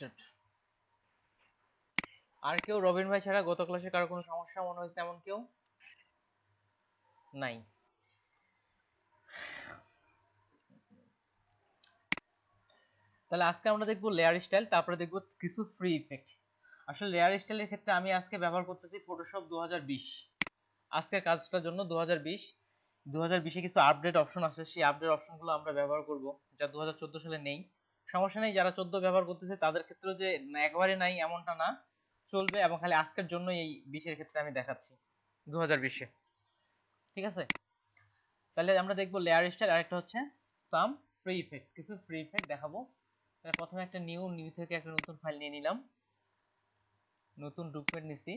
Start. আর কেউ রবিন ভাই ছাড়া গত ক্লাসে কারো কোনো সমস্যা মনে হয়েছে তেমন কেউ নাই? তাহলে আজকে আমরা দেখবো লেয়ার স্টাইল, তারপরে দেখবো কিছু ফ্রি ইফেক্ট। আসলে লেয়ার স্টাইলের ক্ষেত্রে আমি আজকে ব্যবহার করতেছি ফটোশপ 2020। আজকের কাজটার জন্য 2020 কিছু আপডেট অপশন আছে, সেই আপডেট অপশনগুলো আমরা ব্যবহার করব, যা 2014 সালে নেই। সমস্যা নেই, যারা 14 ব্যবহার করতেছে তাদের ক্ষেত্রেও যে একবারে নাই এমনটা না, চলবে। এবং খালি আজকের জন্য এই 20-এর ক্ষেত্রে আমি দেখাচ্ছি 2020-এ। ঠিক আছে, তাহলে আমরা দেখবো লেয়ার স্টাইল, আরেকটা হচ্ছে সাম ফ্রি ইফেক্ট। কিছু ফ্রি ইফেক্ট দেখাবো। তাহলে প্রথমে একটা নিউ থেকে একটা নতুন ফাইল নিয়ে নিলাম, নতুন ডকুমেন্ট নিছি।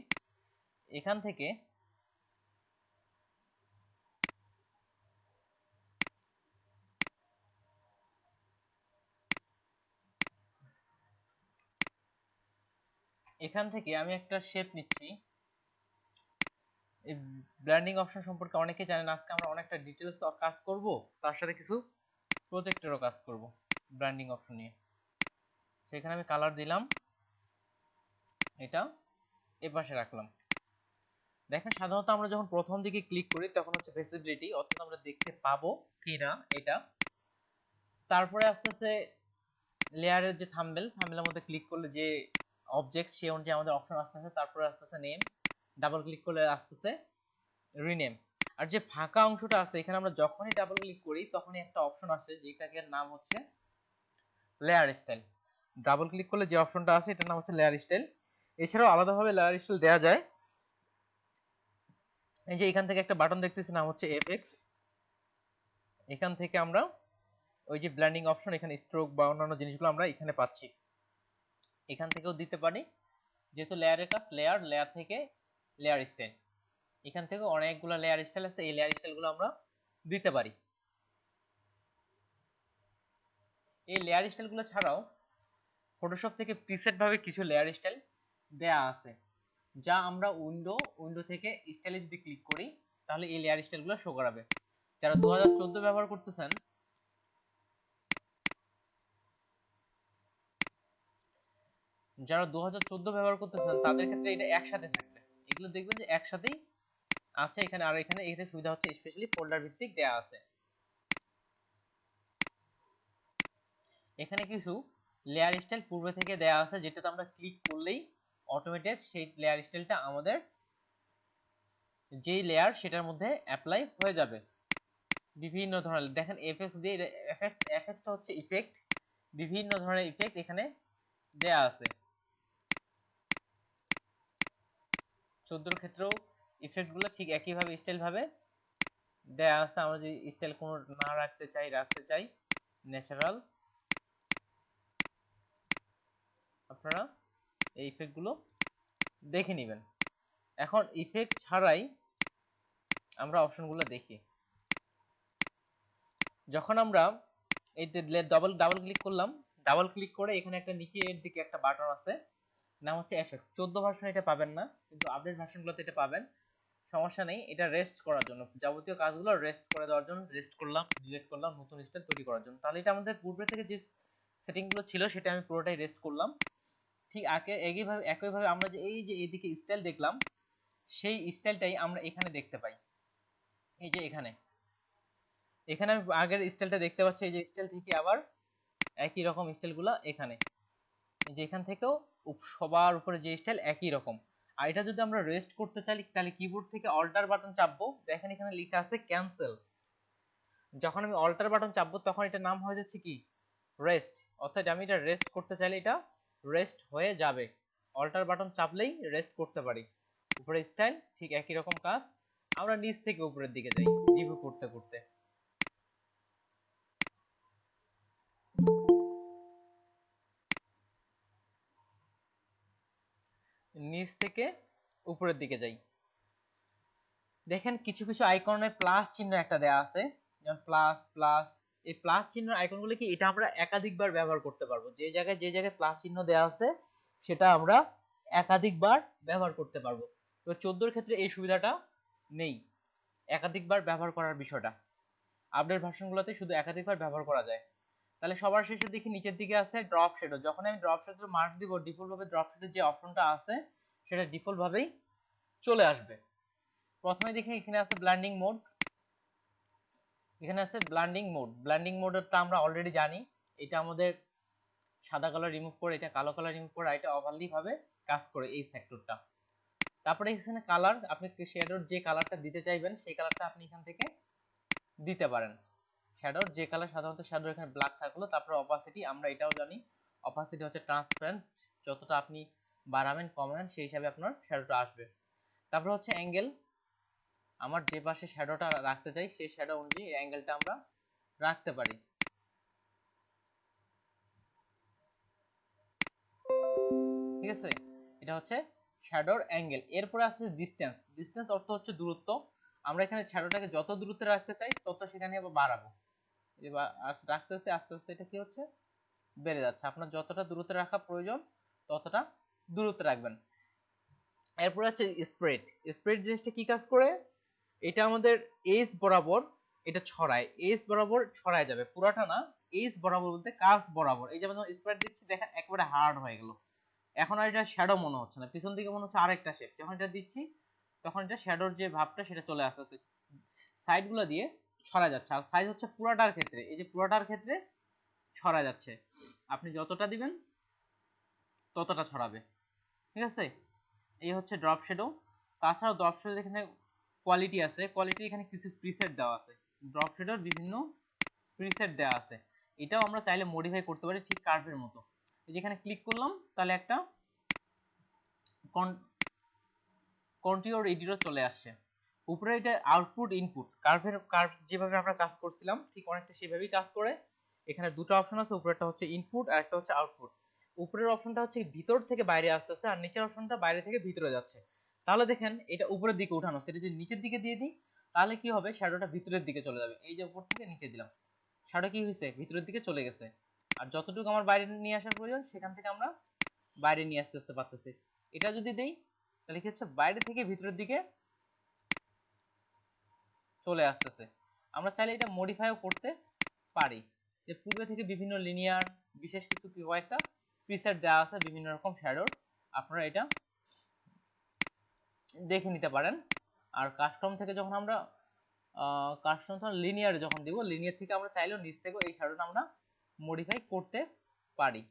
এখান থেকে আমি একটা শেপ নিচ্ছি। এই ব্র্যান্ডিং অপশন সম্পর্কে অনেকেই জানেন, আজকে আমরা অনেকটা ডিটেলস কাজ করব, তার সাথে কিছু প্রজেক্টেরও কাজ করব ব্র্যান্ডিং অপশন নিয়ে। সেখানে আমি কালার দিলাম, এটা এপাশে রাখলাম। দেখেন সাধারণত আমরা যখন প্রথম দিকে ক্লিক করি তখন হচ্ছে ভিজিবিলিটি, অর্থাৎ আমরা দেখতে পাবো কিনা এটা। তারপরে আস্তে আস্তে লেয়ারের যে থাম্বনেলের মধ্যে ক্লিক করলে যে অবজেক্ট, সে অনুযায়ী আমাদের অপশন আসতে আসতে তারপরে আস্তে আস্তে নেম, ডাবল ক্লিক করলে আস্তে আস্তে রিনেম। আর যে ফাঁকা অংশটা আছে এখানে আমরা যখনই ডাবল ক্লিক করি তখনই একটা অপশন আসে যেটাকে নাম হচ্ছে লেয়ার স্টাইল। ডাবল ক্লিক করলে যে অপশনটা আছে এটার নাম হচ্ছে লেয়ার স্টাইল। এছাড়াও আলাদাভাবে লেয়ার স্টাইল দেওয়া যায়। এই যে এখান থেকে একটা বাটন দেখতেছি, নাম হচ্ছে এফএক্স। এখান থেকে আমরা ওই যে ব্লেন্ডিং অপশন, এখানে স্ট্রোক বা অন্যান্য জিনিসগুলো আমরা এখানে পাচ্ছি। এখান থেকেও দিতে পারি, যেহেতু লেয়ারের কাজ, লেয়ার থেকে লেয়ার স্টাইল। এখান থেকে অনেকগুলো লেয়ার স্টাইল আছে, এই লেয়ার স্টাইলগুলো আমরা দিতে পারি। এই লেয়ার স্টাইলগুলো ছাড়াও ফটোশপ থেকে প্রিসেট ভাবে কিছু লেয়ার স্টাইল দেয়া আছে, যা আমরা উইন্ডো থেকে স্টাইলে যদি ক্লিক করি তাহলে এই লেয়ার স্টাইলগুলো শো করাবে। যারা 2014 ব্যবহার করতেছেন, তাদের ক্ষেত্রে এটা একসাথে থাকবে। এগুলো দেখবেন যে একসাথেই আছে এখানে। আর এখানে এটা সুবিধা হচ্ছে স্পেশালি ফোল্ডার ভিত্তিক দেয়া আছে। এখানে কিছু লেয়ার স্টাইল পূর্বে থেকে দেয়া আছে, যেটাতে আমরা ক্লিক করলেই অটোমেটেড সেই লেয়ার স্টাইলটা আমাদের যেই লেয়ার সেটার মধ্যে অ্যাপ্লাই হয়ে যাবে। বিভিন্ন ধরনের দেখেন এফএক্স দিয়ে, এফএক্সটা হচ্ছে ইফেক্ট, বিভিন্ন ধরনের ইফেক্ট এখানে দেয়া আছে। 14 ক্ষেত্রেও ইফেক্ট গুলো ঠিক একই ভাবে স্টাইল ভাবে দেয়া আছে। আমরা যদি স্টাইল কোনো না রাখতে চাই ন্যাচারাল, আপনারা এই ইফেক্ট গুলো দেখে নেবেন। এখন ইফেক্ট ছাড়াই আমরা অপশনগুলো দেখি। যখন আমরা এই ডাবল ক্লিক করলাম, ডাবল ক্লিক করে এখানে একটা নিচের দিকে একটা বাটন আছে, নাম হচ্ছে এফএক্স। 14 ভার্সন এটা পাবেন না, কিন্তু আপডেট ভার্সনগুলোতে এটা পাবেন। সমস্যা নেই, এটা রেস্ট করার জন্য, যাবতীয় কাজগুলো রেস্ট করে দেওয়ার জন্য রেস্ট করলাম, ডিলিট করলাম, নতুন স্টাইল তৈরি করার জন্য। তাহলে এটা আমাদের পূর্বে থেকে যে সেটিংগুলো ছিল সেটা আমি পুরোটাই রেস্ট করলাম। ঠিক একইভাবে আমরা যে এই যে এইদিকে স্টাইল দেখলাম, সেই স্টাইলটাই আমরা এখানে দেখতে পাই। এই যে এখানে আমি আগের স্টাইলটা দেখতে পাচ্ছি, এই যে স্টাইল থেকে আবার একই রকম স্টাইলগুলো এখানে, এই যে এখান থেকেও সবার উপরে যে স্টাইল একই রকম। আর এটা যদি আমরা রেস্ট করতে চাই তাহলে কিবোর্ড থেকে অল্টার বাটন চাপবো, দেখেন এখানে লেখা আছে ক্যান্সেল। যখন আমি অল্টার বাটন চাপবো তখন এটা নাম হয়ে যাচ্ছে কি রেস্ট, অর্থাৎ আমি এটা রেস্ট করতে চাইলে এটা রেস্ট হয়ে যাবে। অল্টার বাটন চাপলেই রেস্ট করতে পারি। উপরে স্টাইল ঠিক একই রকম কাজ। আমরা নিচ থেকে উপরের দিকে যাই রিভিউ করতে করতে। নিচ থেকে উপরের দিকে যাই, দেখেন কিছু কিছু আইকনে প্লাস চিহ্ন একটা দেয়া আছে, যেমন প্লাস। এই প্লাস চিহ্নের আইকনগুলো কি, এটা আমরা একাধিকবার ব্যবহার করতে পারবো। যে জায়গায় প্লাস চিহ্ন দেয়া আছে সেটা আমরা একাধিকবার ব্যবহার করতে পারবো। তো 14 ক্ষেত্রে এই সুবিধাটা নেই, একাধিকবার ব্যবহার করার বিষয়টা। আপডেট ভার্সনগুলোতে শুধু একাধিকবার ব্যবহার করা যায়। তাহলে সবার শেষে দেখি নিচের দিকে আছে ড্রপ শ্যাডো। যখন আমি ড্রপ শ্যাডো মার্ক দিব, ডিফল্ট ভাবে ড্রপ শ্যাডোর যে অপশনটা আছে সেটা ডিফল্ট ভাবেই চলে আসবে। প্রথমে দেখি এখানে আছে ব্লেন্ডিং মোড, এখানে আছে ব্লেন্ডিং মোড। ব্লেন্ডিং মোডটা আমরা অলরেডি জানি, এটা আমাদের সাদা কালার রিমুভ করে, এটা কালো কালার রিমুভ করে, এটা ওভারলি ভাবে কাজ করে এই সেক্টরটা। তারপরে এখানে কালার, আপনি শ্যাডোর যে কালারটা দিতে চাইবেন সেই কালারটা আপনি এখান থেকে দিতে পারেন। শ্যাডোর যে কালার, সাধারণত শ্যাডোর এখানে ব্ল্যাক থাকলো। তারপরে অপাসিটি, আমরা এটাও জানি অপাসিটি হচ্ছে ট্রান্সপারেন্ট, যতটা আপনি বাড়াবেন কমাবেন সেই হিসাবে আপনার শ্যাডোটা আসবে। তারপরে হচ্ছে অ্যাঙ্গেল, আমার যে পাশে শ্যাডোটা রাখতে চাই সেই শ্যাডো অনুযায়ী অ্যাঙ্গেলটা আমরা রাখতে পারি। ঠিক আছে, এটা হচ্ছে শ্যাডোর অ্যাঙ্গেল। এরপরে আছে ডিসটেন্স। ডিসটেন্স অর্থ হচ্ছে দূরত্ব। আমরা এখানে শ্যাডোটাকে যত দূরত্বে রাখতে চাই তত সেখানে আবার বাড়াবো, এবার রাখতেছে আস্তে আস্তে এটা কি হচ্ছে বেড়ে যাচ্ছে। আপনার যতটা দূরত্বে রাখা প্রয়োজন ততটা দূরত্বে রাখবেন। এরপরে আছে স্প্রেড। স্প্রেড জিনিসটা কি কাজ করে, এটা আমাদের এজ বরাবর এটা ছড়ায়, এজ বরাবর ছড়ায় যাবে, পুরাটা না, এজ বরাবর বলতে কাজ বরাবর। এই যেমন স্প্রেড দিচ্ছি দেখেন একেবারে হার্ড হয়ে গেল, এখন আর এটা শ্যাডো মনে হচ্ছে না, পিছন দিকে মনে হচ্ছে আরেকটা শেপ। যখন এটা দিচ্ছি তখন এটা শ্যাডোর যে ভাবটা সেটা চলে আসছে, সাইড গুলো দিয়ে ছড়া যাচ্ছে। আর সাইজ হচ্ছে পুরাটার ক্ষেত্রে, এই যে পুরাটার ক্ষেত্রে ছড়া যাচ্ছে, আপনি যতটা দিবেন ততটা ছড়াবে। ঠিক আছে, এই হচ্ছে ড্রপ শ্যাডো। তাছাড়াও ড্রপ শ্যাডো এখানে কোয়ালিটি আছে, কোয়ালিটি এখানে কিছু প্রিসেট দেওয়া আছে, ড্রপ শ্যাডোর বিভিন্ন প্রিসেট দেওয়া আছে। এটাও আমরা চাইলে মডিফাই করতে পারি ঠিক কার্ভের মতো। যেখানে ক্লিক করলাম তাহলে একটা কন্ট্রিওর এডিটর চলে আসছে। উপরে এটা আউটপুট ইনপুট, কার্ভ যেভাবে আমরা কাজ করছিলাম ঠিক অনেকটা সেভাবেই কাজ করে। এখানে দুটো অপশন আছে, উপরেরটা হচ্ছে ইনপুট আর একটা হচ্ছে আউটপুট। উপরের অপশনটা হচ্ছে ভিতর থেকে বাইরে আসতেছে আর নিচের অপশনটা বাইরে থেকে ভিতরে যাচ্ছে। তাহলে দেখেন এটা উপরের দিকে উঠানো, সেটা যদি নিচের দিকে দিয়ে দিই তাহলে কি হবে, শ্যাডোটা ভিতরের দিকে চলে যাবে। এই যে উপর থেকে নিচে দিলাম, শ্যাডো কি হয়েছে ভিতরের দিকে চলে গেছে। আর যতটুকু আমার বাইরে নিয়ে আসার প্রয়োজন সেখান থেকে আমরা বাইরে নিয়ে আসতে পারতেছি। এটা যদি দেই তাহলে কি হচ্ছে বাইরে থেকে ভিতরের দিকে চলে আসতেছে। আমরা চাইলে এটা মডিফাইও করতে পারি, যে পূর্বে থেকে বিভিন্ন লিনিয়ার বিশেষ কিছু কয়েকটা প্রিসেট দেওয়া আছে বিভিন্ন রকম শ্যাডোর, আপনারা এটা দেখে নিতে পারেন। আর কাস্টম থেকে যখন আমরা কাস্টম লিনিয়ার যখন দিব, লিনিয়ার থেকে আমরা চাইলেও নিচ থেকেও এই শ্যাডোটা আমরা মডিফাই করতে পারি।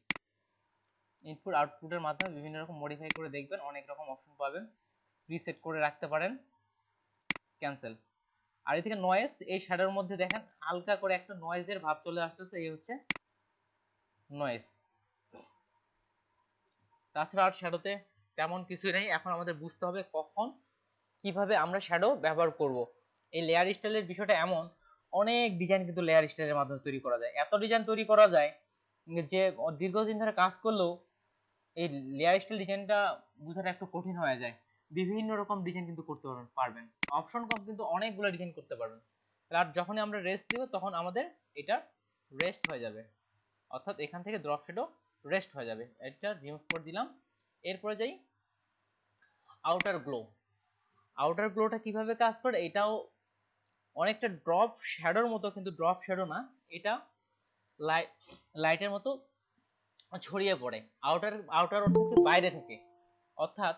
ইনপুট আউটপুটের মাধ্যমে বিভিন্ন রকম মডিফাই করে দেখবেন, অনেক রকম অপশন পাবেন, প্রিসেট করে রাখতে পারেন, ক্যান্সেল। আর এদিকে নয়েজ, এই শ্যাডোর মধ্যে দেখেন হালকা করে একটা নয়েজের ভাব চলে আসতেছে, এই হচ্ছে নয়েজ। তাছাড়া আর শ্যাডোতে তেমন কিছুই নেই। এখন আমাদের বুঝতে হবে কখন কিভাবে আমরা শ্যাডো ব্যবহার করব। এই লেয়ার স্টাইলের বিষয়টা এমন, অনেক ডিজাইন কিন্তু লেয়ার স্টাইলের মাধ্যমে তৈরি করা যায়, এত ডিজাইন তৈরি করা যায় যে দীর্ঘদিন ধরে কাজ করলেও এই লেয়ার স্টাইল ডিজাইনটা বোঝাটা একটু কঠিন হয়ে যায়। বিভিন্ন রকম ডিজাইন কিন্তু করতে পারবেন, অপশন কম কিন্তু অনেকগুলো ডিজাইন করতে পারবেন। আর যখনই আমরা রেস্ট দিব তখন আমাদের এটা রেস্ট হয়ে যাবে, অর্থাৎ এখান থেকে ড্রপ শ্যাডো রেস্ট হয়ে যাবে। এটা রিমুভ করে দিলাম। এরপরে যাই আউটার গ্লো। আউটার গ্লোটা কিভাবে কাজ করে, এটাও অনেকটা ড্রপ শ্যাডোর মতো, কিন্তু ড্রপ শ্যাডো না, এটা লাইটের মতো ছড়িয়ে পড়ে। আউটার আউটার অর্থ কি বাইরে থেকে, অর্থাৎ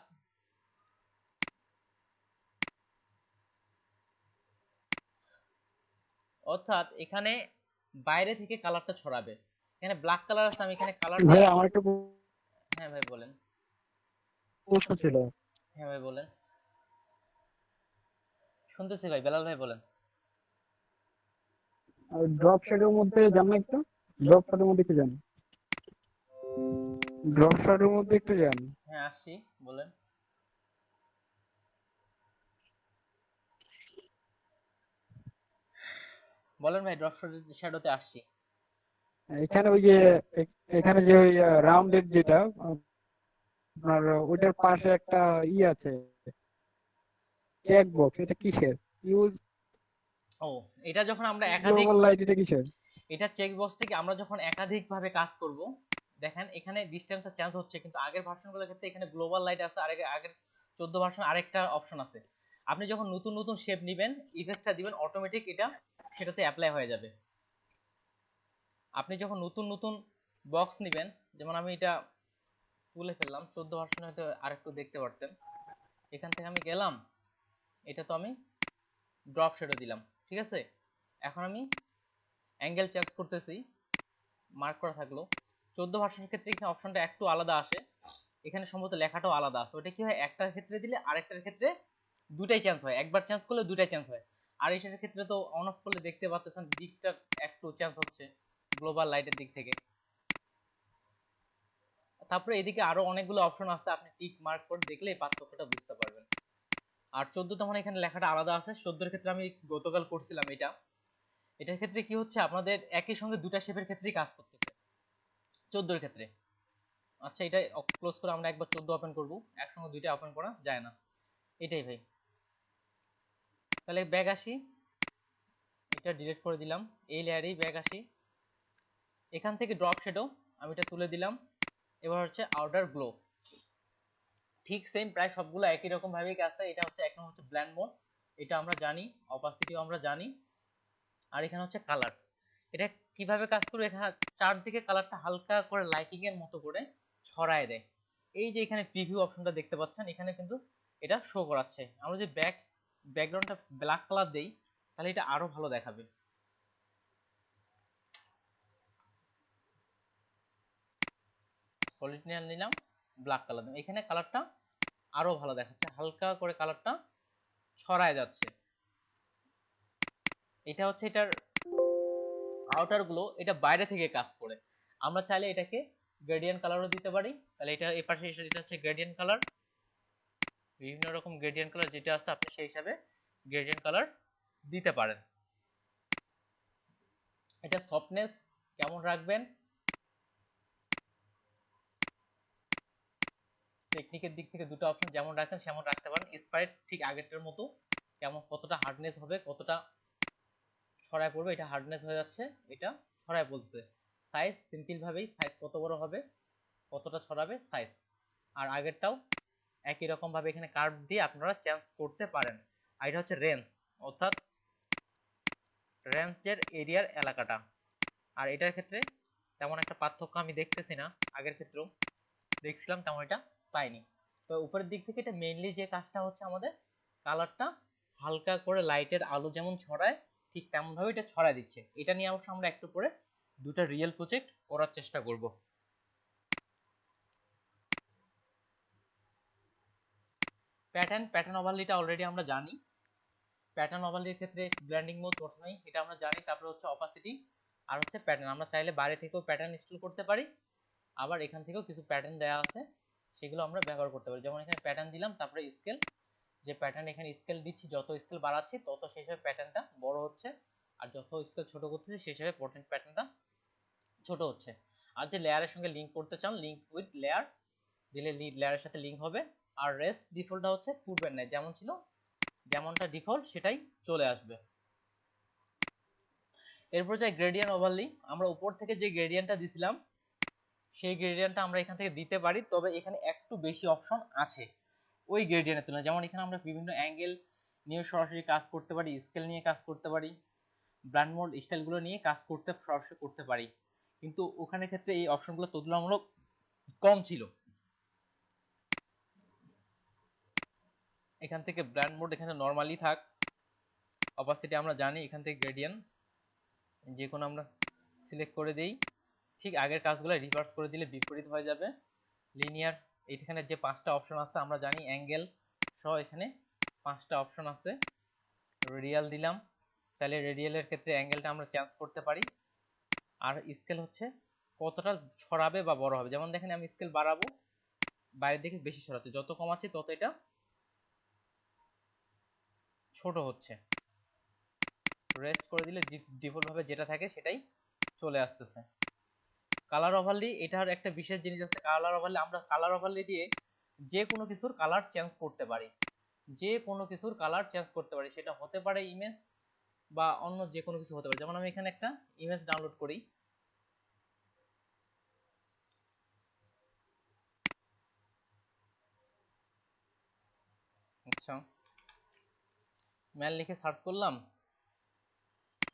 অর্থাৎ এখানে বাইরে থেকে কালারটা ছড়াবে। এখানে ব্ল্যাক কালার আছে, আমি এখানে কালার ভাই আমার একটা হ্যাঁ ভাই বলেন। প্রশ্ন ছিল। হ্যাঁ ভাই বলেন, শুনতেছি ভাই, বেলাল ভাই বলেন। ড্রপ শ্যাডোর মধ্যে যান না একটু, ড্রপ শ্যাডোর মধ্যে একটু যান, ড্রপ শ্যাডোর মধ্যে একটু যান। হ্যাঁ আসছি, বলেন। বলেন ভাই, ড্রপ শ্যাডোতে আসছি। এখানে ওই যে এখানে যে ওই রাউন্ডেড যেটা আপনার ওইটার পাশে একটা আছে, চেক বক্স, এটা কিসের? ইউজ ও, এটা যখন আমরা একাধিক, গ্লোবাল লাইট, এটা কিসের? এটা চেক বক্স থেকে আমরা যখন একাধিক ভাবে কাজ করব, দেখেন এখানে ডিসটেন্সটা চেঞ্জ হচ্ছে, কিন্তু আগের ভার্সনগুলোর ক্ষেত্রে এখানে গ্লোবাল লাইট আছে, আর আগের 14 ভার্সন আরেকটা অপশন আছে। আপনি যখন নতুন নতুন শেপ নেবেন, ইফেক্টসটা দিবেন, অটোমেটিক এটা সেটাতে অ্যাপ্লাই হয়ে যাবে। আপনি যখন নতুন নতুন বক্স নেবেন, যেমন আমি এটা তুলে ফেললাম, 14 ভার্সনে হয়তো আরেকটু দেখতে পারতেন। এখান থেকে আমি গেলাম, এটা তো আমি ড্রপ শেডো দিলাম, ঠিক আছে। এখন আমি অ্যাঙ্গেল চেঞ্জ করতেছি, মার্ক করা থাকলো। 14 ভার্সনের ক্ষেত্রে এখানে অপশনটা একটু আলাদা আসে, এখানে সম্ভবত লেখাটাও আলাদা আছে। ওটা কি হয়, একটার ক্ষেত্রে দিলে আরেকটার ক্ষেত্রে দুটাই চেঞ্জ হয়, একবার চেঞ্জ করলে দুটাই চেঞ্জ হয়। আর এটার ক্ষেত্রে তো অন অফ করলে দেখতে পাচ্ছেন দিকটা একটু চেঞ্জ হচ্ছে গ্লোবাল লাইটের দিক থেকে। তারপরে এদিকে আরো অনেকগুলো অপশন আছে, আপনি টিক মার্ক করে দেখলে এই পার্থক্যটা বুঝতে পারবেন। আর 14 তখন এখানে লেখাটা আলাদা আছে। 14 এর ক্ষেত্রে আমি গতকাল করছিলাম এটা। এটার ক্ষেত্রে কি হচ্ছে, আপনাদের একই সঙ্গে দুটা শেপের ক্ষেত্রেই কাজ করতেছে 14 এর ক্ষেত্রে। আচ্ছা, এটা ক্লোজ করে আমরা একবার 14 ওপেন করব, একসঙ্গে দুইটা ওপেন করা যায় না, এটাই ভাই। তাহলে ব্যাগ আসি, এটা ডিলিট করে দিলাম, এই লেয়ারেই ব্যাগ আসি, এখান থেকে ড্রপ শ্যাডো আমি এটা তুলে দিলাম। এবার হচ্ছে আউটার গ্লো, ঠিক সেম প্রায় সবগুলো একই রকম ভাবেই কাজ করে। এটা হচ্ছে এক নম্বর হচ্ছে ব্ল্যান্ড মোড, এটা আমরা জানি, অপাসিটিও আমরা জানি। আর এখানে হচ্ছে কালার, এটা কিভাবে কাজ করবে, এখানে চারদিকে কালারটা হালকা করে লাইটিং এর মতো করে ছড়ায় দেয়। এই যে এখানে প্রিভিউ অপশনটা দেখতে পাচ্ছেন, এখানে কিন্তু এটা শো করাচ্ছে। আমরা যদি ব্যাকগ্রাউন্ডটা ব্ল্যাক কালার দেই, তাহলে এটা আরো ভালো দেখাবে। সলিড নিলাম, ব্ল্যাক কালার দিলাম, এখানে কালারটা আরো ভালো দেখাচ্ছে, হালকা করে কালারটা ছড়ায় যাচ্ছে। এটা হচ্ছে এটার আউটার গুলো, এটা বাইরে থেকে কাজ করে। আমরা চাইলে এটাকে গ্রেডিয়েন্ট কালারও দিতে পারি, তাহলে এটা এই পাশে এটা হচ্ছে গ্রেডিয়েন্ট কালার, বিভিন্ন রকম গ্রেডিয়েন্ট কালার যেটা আছে আপনি সেই হিসাবে গ্রেডিয়েন্ট কালার দিতে পারেন। এটা সফটনেস কেমন রাখবেন, টেকনিকের দিক থেকে দুটো অপশন যেমন রাখেন সেমন রাখতে পারেন। স্প্রাইট ঠিক আগেরটার মতো, কেমন কতটা হার্ডনেস হবে, কতটা ছড়ায় পড়বে, এটা হার্ডনেস হয়ে যাচ্ছে, এটা ছড়ায় পড়ছে। সাইজ সিম্পল ভাবেই, সাইজ কত বড় হবে, কতটা ছড়াবে সাইজ। আর আগেরটাও একই রকম ভাবে এখানে কার্ভ দিয়ে আপনারা চেঞ্জ করতে পারেন। আর এটা হচ্ছে রেঞ্জ, অর্থাৎ রেঞ্জের এরিয়ার এলাকাটা। আর এটার ক্ষেত্রে তেমন একটা পার্থক্য আমি দেখতেছি না, আগের ক্ষেত্রেও দেখছিলাম তেমন এটা পাইনি। তো উপরের দিক থেকে এটা মেইনলি যে কাজটা হচ্ছে, আমাদের কালারটা হালকা করে লাইটের আলো যেমন ছড়ায় ঠিক তেমন ভাবে এটা ছড়ায় দিচ্ছে। এটা নিয়ে অবশ্য আমরা একটু পরে দুটো রিয়েল প্রজেক্ট করার চেষ্টা করব। প্যাটার্ন ওভারলিটা অলরেডি আমরা জানি। প্যাটার্ন ওভারলির ক্ষেত্রে ব্লেন্ডিং মোড প্রথমেই এটা আমরা জানি, তারপরে হচ্ছে অপাসিটি, আর হচ্ছে প্যাটার্ন। আমরা চাইলে বাইরে থেকেও প্যাটার্ন ইনস্টল করতে পারি, আবার এখান থেকেও কিছু প্যাটার্ন দেওয়া আছে সেগুলো আমরা ব্যবহার করতে পারি। যেমন এখানে প্যাটার্ন দিলাম, তারপরে স্কেল, যে প্যাটার্ন এখানে স্কেল দিচ্ছি, যত স্কেল বাড়াচ্ছি তত সেই হিসাবে প্যাটার্নটা বড় হচ্ছে, আর যত স্কেল ছোট করতেছি সেই হিসাবে প্যাটার্নটা ছোট হচ্ছে। আর যে লেয়ারের সঙ্গে লিঙ্ক করতে চান, লিঙ্ক উইথ লেয়ার দিলে লেয়ারের সাথে লিঙ্ক হবে। আর রেস্ট ডিফল্টটা হচ্ছে পূর্বের ন্যায়, যেমন ছিল যেমনটা ডিফল্ট সেটাই চলে আসবে। এরপর যে গ্রেডিয়েন্ট ওভারলি, আমরা উপর থেকে যে গ্রেডিয়েন্টটা দিছিলাম সেই গ্রেডিয়েন্টটা আমরা এখান থেকে দিতে পারি, তবে এখানে একটু বেশি অপশন আছে ওই গ্রেডিয়েন্টের তুলনায়। যেমন এখানে আমরা বিভিন্ন অ্যাঙ্গেল নিয়ে সরাসরি কাজ করতে পারি, স্কেল নিয়ে কাজ করতে পারি, ব্র্যান্ড মোড স্টাইলগুলো নিয়ে কাজ সরাসরি করতে পারি, কিন্তু ওখানে ক্ষেত্রে এই অপশনগুলো তুলনামূলক কম ছিল। এখান থেকে ব্র্যান্ড মোড এখানে নরমালি থাক, অপাসিটি আমরা জানি, এখান থেকে গ্রেডিয়েন্ট যে কোনো আমরা সিলেক্ট করে দেই, ঠিক আগের কাজগুলো রিভার্স করে দিলে বিপরীত হয়ে যাবে। লিনিয়ার, এইখানে যে 5টা অপশন আছে আমরা জানি, অ্যাঙ্গেল সহ এখানে 5টা অপশন আছে। রেডিয়াল দিলাম, চাইলে রেডিয়ালের ক্ষেত্রে অ্যাঙ্গেলটা আমরা চেঞ্জ করতে পারি। আর স্কেল হচ্ছে কতটা ছড়াবে বা বড় হবে, যেমন দেখেন আমি স্কেল বাড়াবো, বাইরের দিকে বেশি ছড়াচ্ছে, যত কমাচ্ছি তত এটা ছোট হচ্ছে। রেস্ট করে দিলে ডিফল্ট ভাবে যেটা থাকে সেটাই চলে আসতেছে। কালার ওভারলি, এটার একটা বিশেষ জিনিস আছে, কালার ওভারলি, আমরা কালার ওভারলি দিয়ে যে কোনো কিছুর কালার চেঞ্জ করতে পারি, যে কোনো কিছুর কালার চেঞ্জ করতে পারি, সেটা হতে পারে ইমেজ বা অন্য যে কোনো কিছু হতে পারে। যেমন আমি এখানে একটা ইমেজ ডাউনলোড করি, আচ্ছা ম্যাল লিখে সার্চ করলাম,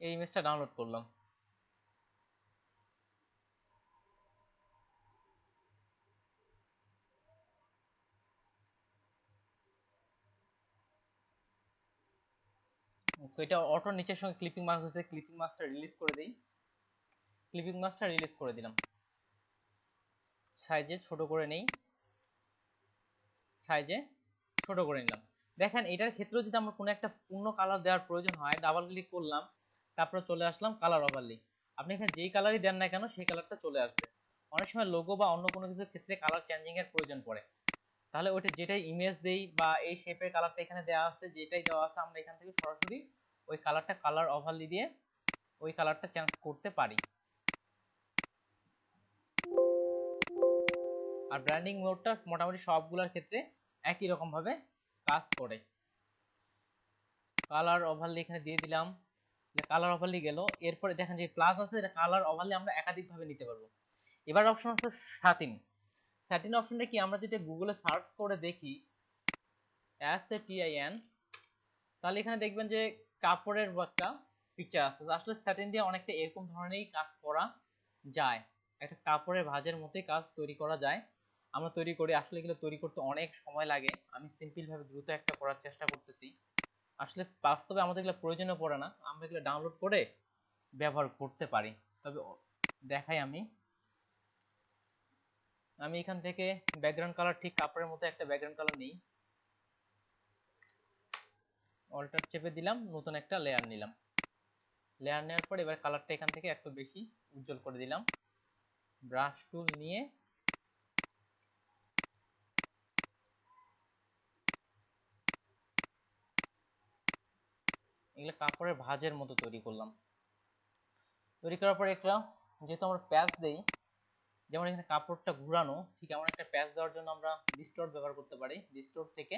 এই ইমেজটা ডাউনলোড করলাম, তো এটা অটো নিচের সঙ্গে ক্লিপিং মাস্ক আছে, ক্লিপিং মাস্কটা রিলিজ করে দেই। ক্লিপিং মাস্কটা রিলিজ করে দিলাম, সাইজে ছোট করে নেই, সাইজে ছোট করে নিলাম। দেখেন এটার ক্ষেত্রেও যদি আমরা কোনো একটা পূর্ণ কালার দেওয়ার প্রয়োজন হয়, ডাবল ক্লিক করলাম, তারপরে চলে আসলাম কালার ওভারলে। আপনি এখানে যেই কালারই দেন না কেন সেই কালারটা চলে আসবে। অনেক সময় লোগো বা অন্য কোনো কিছুর ক্ষেত্রে কালার চেঞ্জিং এর প্রয়োজন পড়ে, তাহলে ওইটা যেটাই ইমেজ দেই বা এই শেপের কালারটা এখানে দেওয়া আছে, যেটাই দেওয়া আছে আমরা এখান থেকে সরাসরি ওই কালারটা কালার ওভারলে দিয়ে ওই কালারটা চেঞ্জ করতে পারি। আর ব্র্যান্ডিং মোডটা মোটামুটি সবগুলোর ক্ষেত্রে একই রকম ভাবে কাজ করে। কালার ওভারলে এখানে দিয়ে দিলাম, কালার ওভারলে গেল। এরপরে দেখেন যে প্লাস আছে, এটা কালার ওভারলে আমরা একাধিক ভাবে নিতে পারবো। এবার অপশন আছে স্যাটিন। স্যাটিন অপশনটা কি, আমরা যদি গুগলে সার্চ করে দেখি SATIN, তাহলে এখানে দেখবেন যে কাপড়ের একটা পিকচার আসছে। আসলে স্যাটিন দিয়ে অনেকটা এরকম ধরনেরই কাজ করা যায়, একটা কাপড়ের ভাঁজের মতোই কাজ তৈরি করা যায়। আমরা তৈরি করি, আসলে এগুলো তৈরি করতে অনেক সময় লাগে। আমি সিম্পল ভাবে দ্রুত একটা করার চেষ্টা করতেছি। আসলে বাস্তবে আমাদের এগুলো প্রয়োজনও পড়ে না, আমরা এগুলো ডাউনলোড করে ব্যবহার করতে পারি। তবে দেখাই আমি এখান থেকে ব্যাকগ্রাউন্ড কালার ঠিক কাপড়ের মতো একটা ব্যাকগ্রাউন্ড কালার নিই, অল্টার চেপে দিলাম, নতুন একটা লেয়ার নিলাম। লেয়ার নেওয়ার পর এবার কালারটা এখান থেকে একটু বেশি উজ্জ্বল করে দিলাম। ব্রাশ টুল নিয়ে এগুলো কাপড়ের ভাঁজের মতো তৈরি করলাম। তৈরি করার পর একটা, যেহেতু আমরা প্যাচ দেই, যেমন এখানে কাপড়টা ঘুরানো, ঠিক এমন একটা প্যাচ দেওয়ার জন্য আমরা ডিস্টর্ট ব্যবহার করতে পারি। ডিস্টর্ট থেকে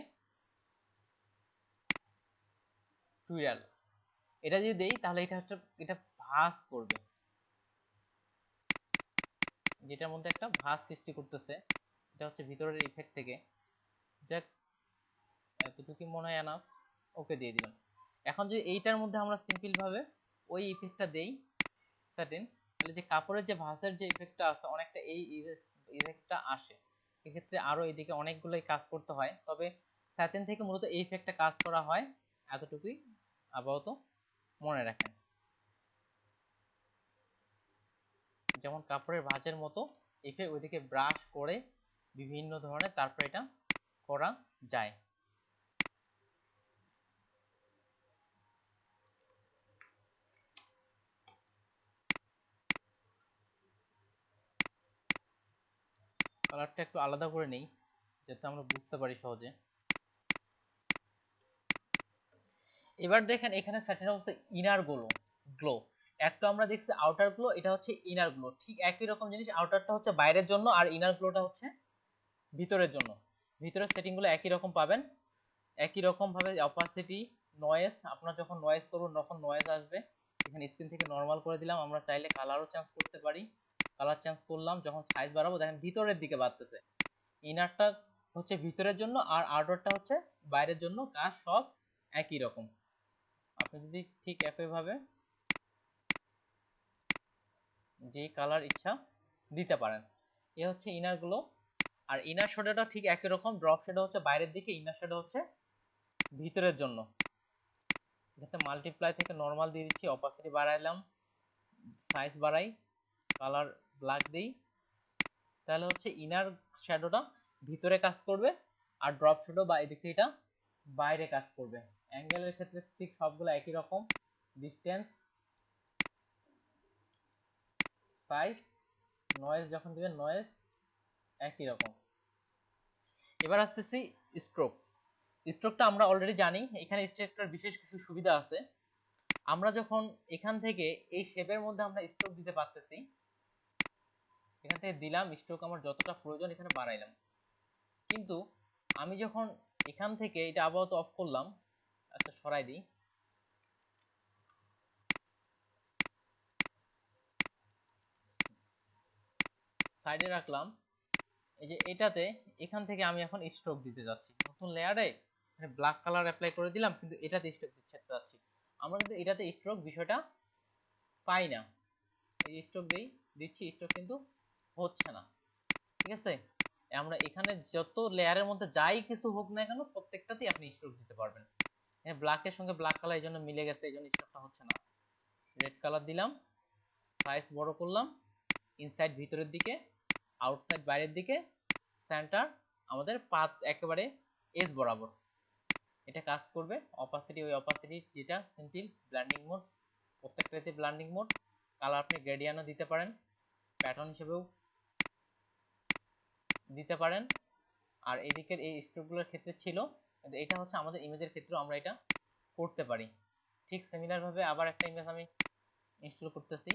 টুইরাল, এটা যদি দেই তাহলে এটা হচ্ছে, এটা ভাঁজ করবে, যেটার মধ্যে একটা ভাঁজ সৃষ্টি করতেছে। এটা হচ্ছে ভিতরের ইফেক্ট থেকে। যাক, এতটুকু মনে হয় এনাফ, ওকে দিয়ে দিলাম। এখন যদি এইটার মধ্যে আমরা সিম্পল ভাবে ওই ইফেক্টটা দেই সার্টেন, তাহলে যে কাপড়ের যে ভাঁজের যে ইফেক্টটা আছে অনেকটা এই ইফেক্টটা আসে। এক্ষেত্রে আরো এদিকে অনেকগুলোই কাজ করতে হয়, তবে স্যাটিন থেকে মূলত এই ইফেক্টটা কাজ করা হয়, এতটুকুই আপাতত মনে রাখেন। যেমন কাপড়ের ভাঁজের মতো ইফেক্ট ওইদিকে ব্রাশ করে বিভিন্ন ধরনের তারপর এটা করা যায়। কালারটা একটু আলাদা করে নেই যাতে আমরা বুঝতে পারি সহজে। এবার দেখেন এখানে স্যাটিন অবস্থা ইনার গ্লো, একটা আমরা দেখছি আউটার গ্লো, এটা হচ্ছে ইনার গ্লো। ঠিক একই রকম জিনিস, আউটারটা হচ্ছে বাইরের জন্য আর ইনার গ্লোটা হচ্ছে ভিতরের জন্য। ভিতরের সেটিং গুলো একই রকম পাবেন, একই রকম ভাবে অপাসিটি, নয়েজ, আপনারা যখন নয়েজ করবেন তখন নয়েজ আসবে। এখানে স্ক্রিন থেকে নরমাল করে দিলাম, আমরা চাইলে কালারও চেঞ্জ করতে পারি। কালার চেঞ্জ করলাম, যখন সাইজ বাড়াবো দেখেন ভিতরের দিকে বাড়তেছে। ইনারটা হচ্ছে ভিতরের জন্য আর আউটারটা হচ্ছে বাইরের জন্য, কাজ সব একই রকম। আপনি যদি ঠিক একইভাবে যে কালার ইচ্ছা দিতে পারেন। এ হচ্ছে ইনার গুলো। আর ইনার শ্যাডোটা ঠিক একই রকম, ড্রপ শ্যাডো হচ্ছে বাইরের দিকে, ইনার শ্যাডো হচ্ছে ভিতরের জন্য। এখানে মাল্টিপ্লাই থেকে নরমাল দিয়ে দিচ্ছি, অপাসিটি বাড়াইলাম, সাইজ বাড়াই, কালার ব্ল্যাক দিই, তাহলে হচ্ছে ইনার শ্যাডোটা ভিতরে কাজ করবে আর ড্রপ শ্যাডো বা এদিক থেকে এটা বাইরে কাজ করবে। অ্যাঙ্গেলের ক্ষেত্রে ঠিক সবগুলো একই রকম, ডিসটেন্স, সাইজ, নয়েজ যখন দিবেন নয়েজ একই রকম। এবার আসতেছি স্ট্রোক। স্ট্রোকটা আমরা অলরেডি জানি, এখানে স্ট্রোকটার বিশেষ কিছু সুবিধা আছে। আমরা যখন এখান থেকে এই শেপের মধ্যে আমরা স্ট্রোক দিতে পারতেছি, এখান থেকে দিলাম স্ট্রোক আমার যতটা প্রয়োজন এখানে বাড়াইলাম। কিন্তু আমি যখন এখান থেকে এটা আপাতত অফ করলাম, আচ্ছা সরাই দিই, সাইডে রাখলাম, এই যে এটাতে এখান থেকে আমি এখন স্ট্রোক দিতে যাচ্ছি নতুন লেয়ারে, ব্ল্যাক কালার অ্যাপ্লাই করে দিলাম, কিন্তু এটাতে স্ট্রোক দিতে যাচ্ছি। আমরা কিন্তু এটাতে স্ট্রোক বিষয়টা পাই না, এই স্ট্রোক দিচ্ছি, স্ট্রোক কিন্তু হচ্ছে না। ঠিক আছে, আমরা এখানে যত লেয়ারের মধ্যে যাই কিছু হোক না কেন প্রত্যেকটাতেই আপনি স্ট্রোক দিতে পারবেন। ব্ল্যাকের সঙ্গে ব্ল্যাক কালার এই জন্য মিলে গেছে, এই জন্য স্টোকটা হচ্ছে না। রেড কালার দিলাম, সাইজ বড় করলাম, ইনসাইড ভিতরের দিকে, আউটসাইড বাইরের দিকে, সেন্টার আমাদের পাত একেবারে এজ বরাবর। এটা কাজ করবে। অপাসিটি ওই অপাসিটি যেটা সিম্পল ব্লেন্ডিং মোড, প্রত্যেকটাতে ব্লেন্ডিং মোড। কালার আপনি গ্রেডিয়ানও দিতে পারেন, প্যাটার্ন হিসেবেও দিতে পারেন। আর এদিকের এই স্ট্রোকগুলোর ক্ষেত্রে ছিল, কিন্তু এটা হচ্ছে আমাদের ইমেজের ক্ষেত্রেও আমরা এটা করতে পারি। ঠিক সিমিলার ভাবে আবার একটা ইমেজ আমি ইনস্টল করতেছি।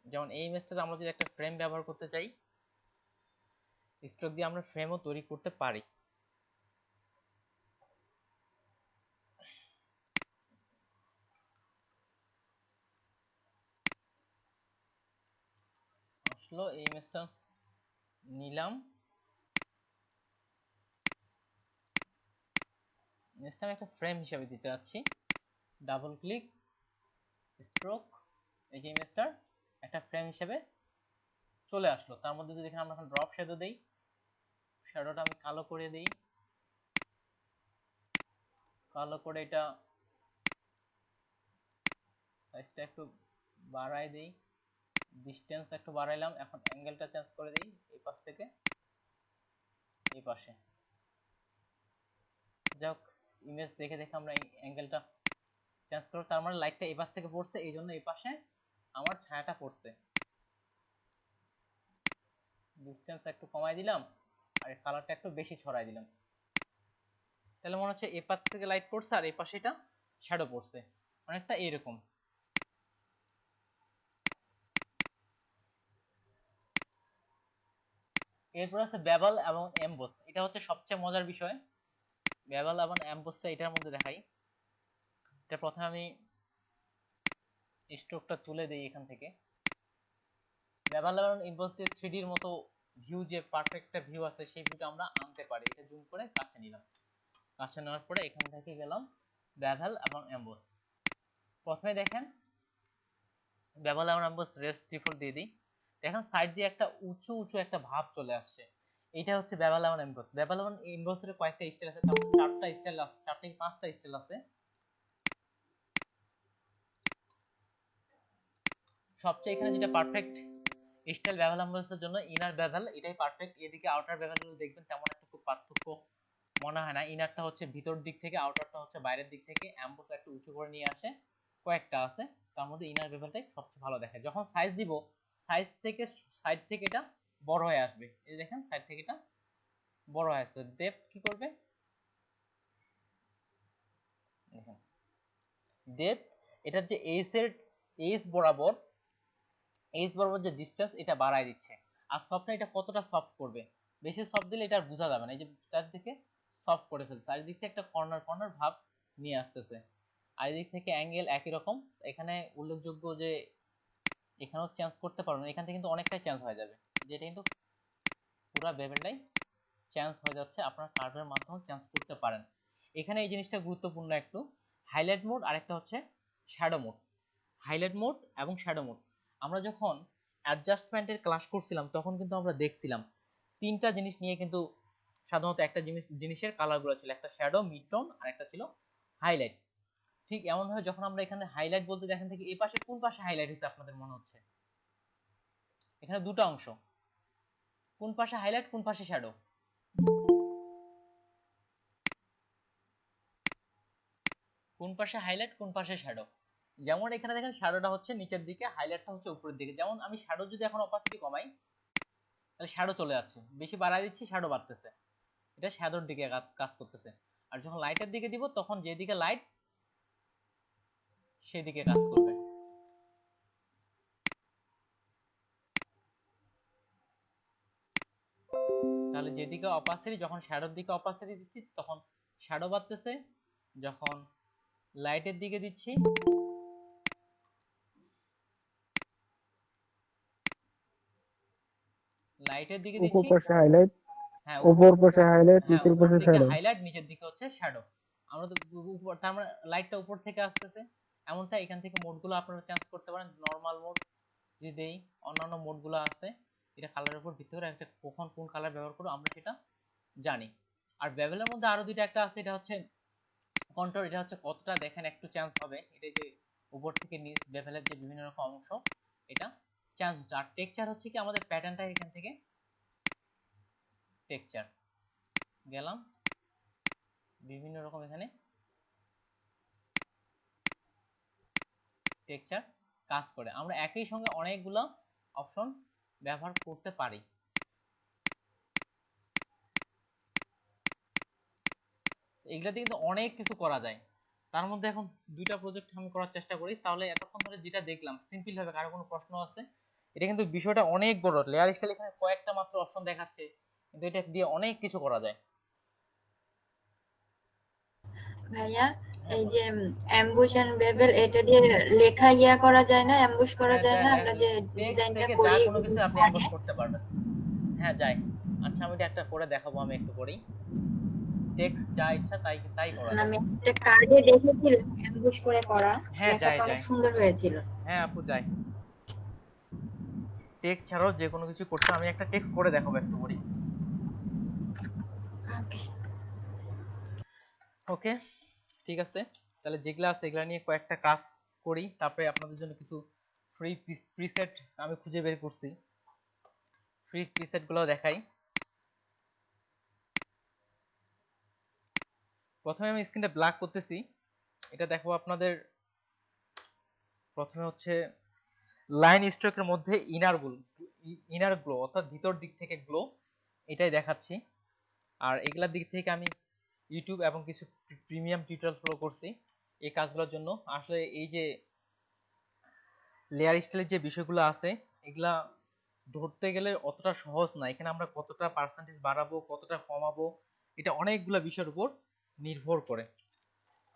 যেমন এই ইমেজটাতে আমরা যদি একটা ফ্রেম ব্যবহার করতে চাই, স্ট্রোক দিয়ে আমরা ফ্রেমও তৈরি করতে পারি। আসলো এই ইমেজটা নিলাম, ইমেজটা আমি একটা ফ্রেম হিসেবে দিতে যাচ্ছি। ডাবল ক্লিক, স্ট্রোক, এই যে ইমেজটার একটা ফ্রেম হিসেবে চলে আসলো। তার মধ্যে যদি এখানে আমরা এখন ড্রপ শ্যাডো দেই, শ্যাডোটা আমি কালো করে দিই, কালো করে এটা সাইজটা একটু বাড়াই দিই, ডিসটেন্স একটু বাড়াইলাম। এখন অ্যাঙ্গেলটা চেঞ্জ করে দিই, এই পাশ থেকে এই পাশে। যাক, ইমেজ দেখে দেখে আমরা এই অ্যাঙ্গেলটা চেঞ্জ করব। তার মানে লাইটটা এই পাশ থেকে পড়ছে, এই জন্য এই পাশে আমার ছায়াটা পড়ছে। ডিসটেন্স একটু কমাই দিলাম, আর কালারটা একটু বেশি ছড়াই দিলাম। তাহলে মনে হচ্ছে এই পাশ থেকে লাইট পড়ছে আর এই পাশে এটা শ্যাডো পড়ছে, অনেকটা এরকম। এরপর আছে বেভেল এবং এমবোস। এটা হচ্ছে সবচেয়ে মজার বিষয়। বেভেল এবং এমবোসটা এটার মধ্যে দেখাই। এটা প্রথমে আমি স্ট্রোকটা তুলে দেই এখান থেকে। বেভেল এবং এমবোস দিয়ে 3D এর মতো ভিউ, যে পারফেক্ট একটা ভিউ আছে, সেই ভিউটা আমরা আনতে পারি। এটা জুম করে কাছে নিলাম, কাছে নেওয়ার পরে এখান থেকে গেলাম বেভেল এবং এমবোস। প্রথমে দেখেন বেভেল এবং এমবোস রেস্ট ডিফল্ট দিয়ে দিই, দেখেন সাইড দিয়ে একটা উঁচু উঁচু একটা ভাব চলে আসছে। এটা হচ্ছে বেভেল এবং এমবোস। বেভেল এবং এমবোসের কয়েকটা স্টাইল আছে, তার মধ্যে 4টা স্টাইল আছে, 4 থেকে 5টা স্টাইল আছে। সবচেয়ে এখানে যেটা পারফেক্ট স্টাইল বেভেল এমবোসের জন্য ইনার বেভেল, এটাই পারফেক্ট। এদিকে আউটার বেভেল গুলো দেখবেন তেমন একটা খুব পার্থক্য মনে হয় না। ইনারটা হচ্ছে ভিতর দিক থেকে, আউটারটা হচ্ছে বাইরের দিক থেকে। এমবোস একটু উঁচু করে নিয়ে আসে, কয়েকটা আছে, তার মধ্যে ইনার বেভেলটাই সবচেয়ে ভালো দেখায়। যখন সাইজ দিব, সাইজ থেকে সাইড থেকে এটা বড় হয়ে আসবে। এই দেখেন সাইড থেকে এটা বড় হয়ে আসছে। ডেপথ কি করবে দেখেন, ডেপথ এটার যে এইচ বরাবর, এইচ বরাবর যে ডিসটেন্স, এটা বাড়ায় দিচ্ছে। আর সফটটা এটা কতটা সফট করবে, বেশি সফট দিলে এটা আর বোঝা যাবে না। এই যে চারদিকে সফট করে ফেলছে, চারিদিক থেকে একটা কর্নার কর্নার ভাব নিয়ে আসতেছে। আর এদিক থেকে অ্যাঙ্গেল একই রকম। এখানে উল্লেখযোগ্য যে এখানেও চেঞ্জ করতে পারবেন, এখান থেকে কিন্তু অনেকটাই চেঞ্জ হয়ে যাবে। যেটা কিন্তু পুরো বেভেলটাই চেঞ্জ হয়ে যাচ্ছে, আপনার কার্ভের মাধ্যমে চেঞ্জ করতে পারেন। এখানে এই জিনিসটা গুরুত্বপূর্ণ একটু, হাইলাইট মোড আর একটা হচ্ছে শ্যাডো মোড। হাইলাইট মোড এবং শ্যাডো মোড, আমরা যখন অ্যাডজাস্টমেন্টের ক্লাস করছিলাম তখন কিন্তু আমরা দেখছিলাম 3টা জিনিস নিয়ে কিন্তু সাধারণত একটা জিনিসের কালারগুলো ছিল, একটা শ্যাডো, মিড টোন, আর একটা ছিল হাইলাইট। ঠিক এমন ভাবে যখন আমরা এখানে হাইলাইট বলতে, দেখেন থেকে এই পাশে কোন পাশে হাইলাইট হয়েছে আপনাদের মনে হচ্ছে? এখানে দুটো অংশ, কোন পাশে হাইলাইট কোন পাশে শ্যাডো? কোন পাশে হাইলাইট কোন পাশে শ্যাডো? যেমন এখানে দেখেন শ্যাডোটা হচ্ছে নিচের দিকে, হাইলাইটটা হচ্ছে উপরের দিকে। যেমন আমি শ্যাডো যদি এখন অপাসিটি কমাই, তাহলে শ্যাডো চলে যাচ্ছে, বেশি বাড়ায় দিচ্ছি শ্যাডো বাড়তেছে। এটা শ্যাডোর দিকে কাজ করতেছে। আর যখন লাইটের দিকে দিব, তখন যেদিকে লাইট সেদিকে কাজ করবে। তাহলে যেদিকে অপাসিটি, যখন শ্যাডোর দিকে অপাসিটি দিচ্ছি তখন শ্যাডো বাড়তেছে, যখন লাইটের দিকে দিচ্ছি লাইটের দিকে উপর দিচ্ছি পাশে হাইলাইট, হ্যাঁ উপর পাশে হাইলাইট, হ্যাঁ নিচের উপর পাশে দিকে শ্যাডো। হাইলাইট, নিচের দিকে হচ্ছে শ্যাডো। আমরা তো উপর, তার মানে লাইটটা উপর থেকে আসতেছে। এমনটা এখান থেকে মোডগুলো আপনারা চেঞ্জ করতে পারেন। নরমাল মোড যদি দেই, অন্যান্য মোডগুলো আছে, এটা কালারের উপর ভিত্তি করে একটা কখন কোন কালার ব্যবহার করব আমরা সেটা জানি। আর বেভেলের মধ্যে আরো দুইটা একটা আছে, এটা হচ্ছে কন্ট্রোল, এটা হচ্ছে কতটা দেখেন একটু চেঞ্জ হবে, এটা যে উপর থেকে নিচ বেভেলের যে বিভিন্ন রকম অংশ এটা চেঞ্জ হচ্ছে। আর টেক্সচার হচ্ছে কি আমাদের প্যাটার্নটা এখান থেকে টেক্সচার গেলাম বিভিন্ন রকম এখানে টেক্সচার কাজ করে। আমরা একই সঙ্গে অনেকগুলো অপশন ব্যবহার করতে পারি। এগুলাতে কিন্তু অনেক কিছু করা যায়। তার মধ্যে এখন দুইটা প্রজেক্ট আমি করার চেষ্টা করি, তাহলে এতক্ষণ ধরে যেটা দেখলাম সিম্পল ভাবে, কারো কোনো প্রশ্ন আছে? এটা কিন্তু বিষয়টা অনেক বড়। লেয়ার স্টাইল এখানে কয়েকটা মাত্র অপশন দেখাচ্ছে, কিন্তু এটা দিয়ে অনেক কিছু করা যায়। ভাইয়া, হ্যাঁ এই বলো। যে অ্যাম্বুশ এন্ড বেভেল এটা দিয়ে লেখা করা যায় না, অ্যাম্বুশ করা হ্যাঁ যায় যায়, না, আমরা যে টেক্সট ডিজাইনটা থেকে যা করি কোনো কিছু আপনি কার্ডে? এমবস করতে পারবেন। হ্যাঁ যায়। আচ্ছা আমি এটা একটা করে দেখাবো, আমি একটু করি। টেক্সট যা ইচ্ছা তাই তাই করা যায়। আমি একটা কার্ডে দেখেছিলাম অ্যাম্বুশ করে করা, হ্যাঁ যায় লেখাটা অনেক যায়। সুন্দর হয়েছিল। হ্যাঁ আপু যায়। টেক্সট ছাড়াও যে কোনো কিছু করতে, আমি একটা টেক্সট করে দেখাবো একটু করি। ওকে। ওকে ঠিক আছে, তাহলে যেগুলো আছে এগুলা নিয়ে কয়েকটা কাজ করি, তারপরে আপনাদের জন্য কিছু ফ্রি প্রিসেট আমি খুঁজে বের করছি, ফ্রি প্রিসেট গুলো দেখাই। প্রথমে আমি স্ক্রিনটা ব্ল্যাক করতেছি, এটা দেখো আপনাদের। প্রথমে হচ্ছে লাইন স্ট্রোকের মধ্যে ইনার গ্লো অর্থাৎ ভিতর দিক থেকে গ্লো, এটাই দেখাচ্ছি। আর এগুলার দিক থেকে আমি ইউটিউব এবং কিছু প্রিমিয়াম টিউটোরিয়াল ফলো করছি এই কাজগুলোর জন্য। আসলে এই যে লেয়ার স্টাইলের যে বিষয়গুলো আছে এগুলা ধরতে গেলে অতটা সহজ না। এখানে আমরা কতটা পার্সেন্টেজ বাড়াবো কতটা কমাবো এটা অনেকগুলো বিষয়ের উপর নির্ভর করে।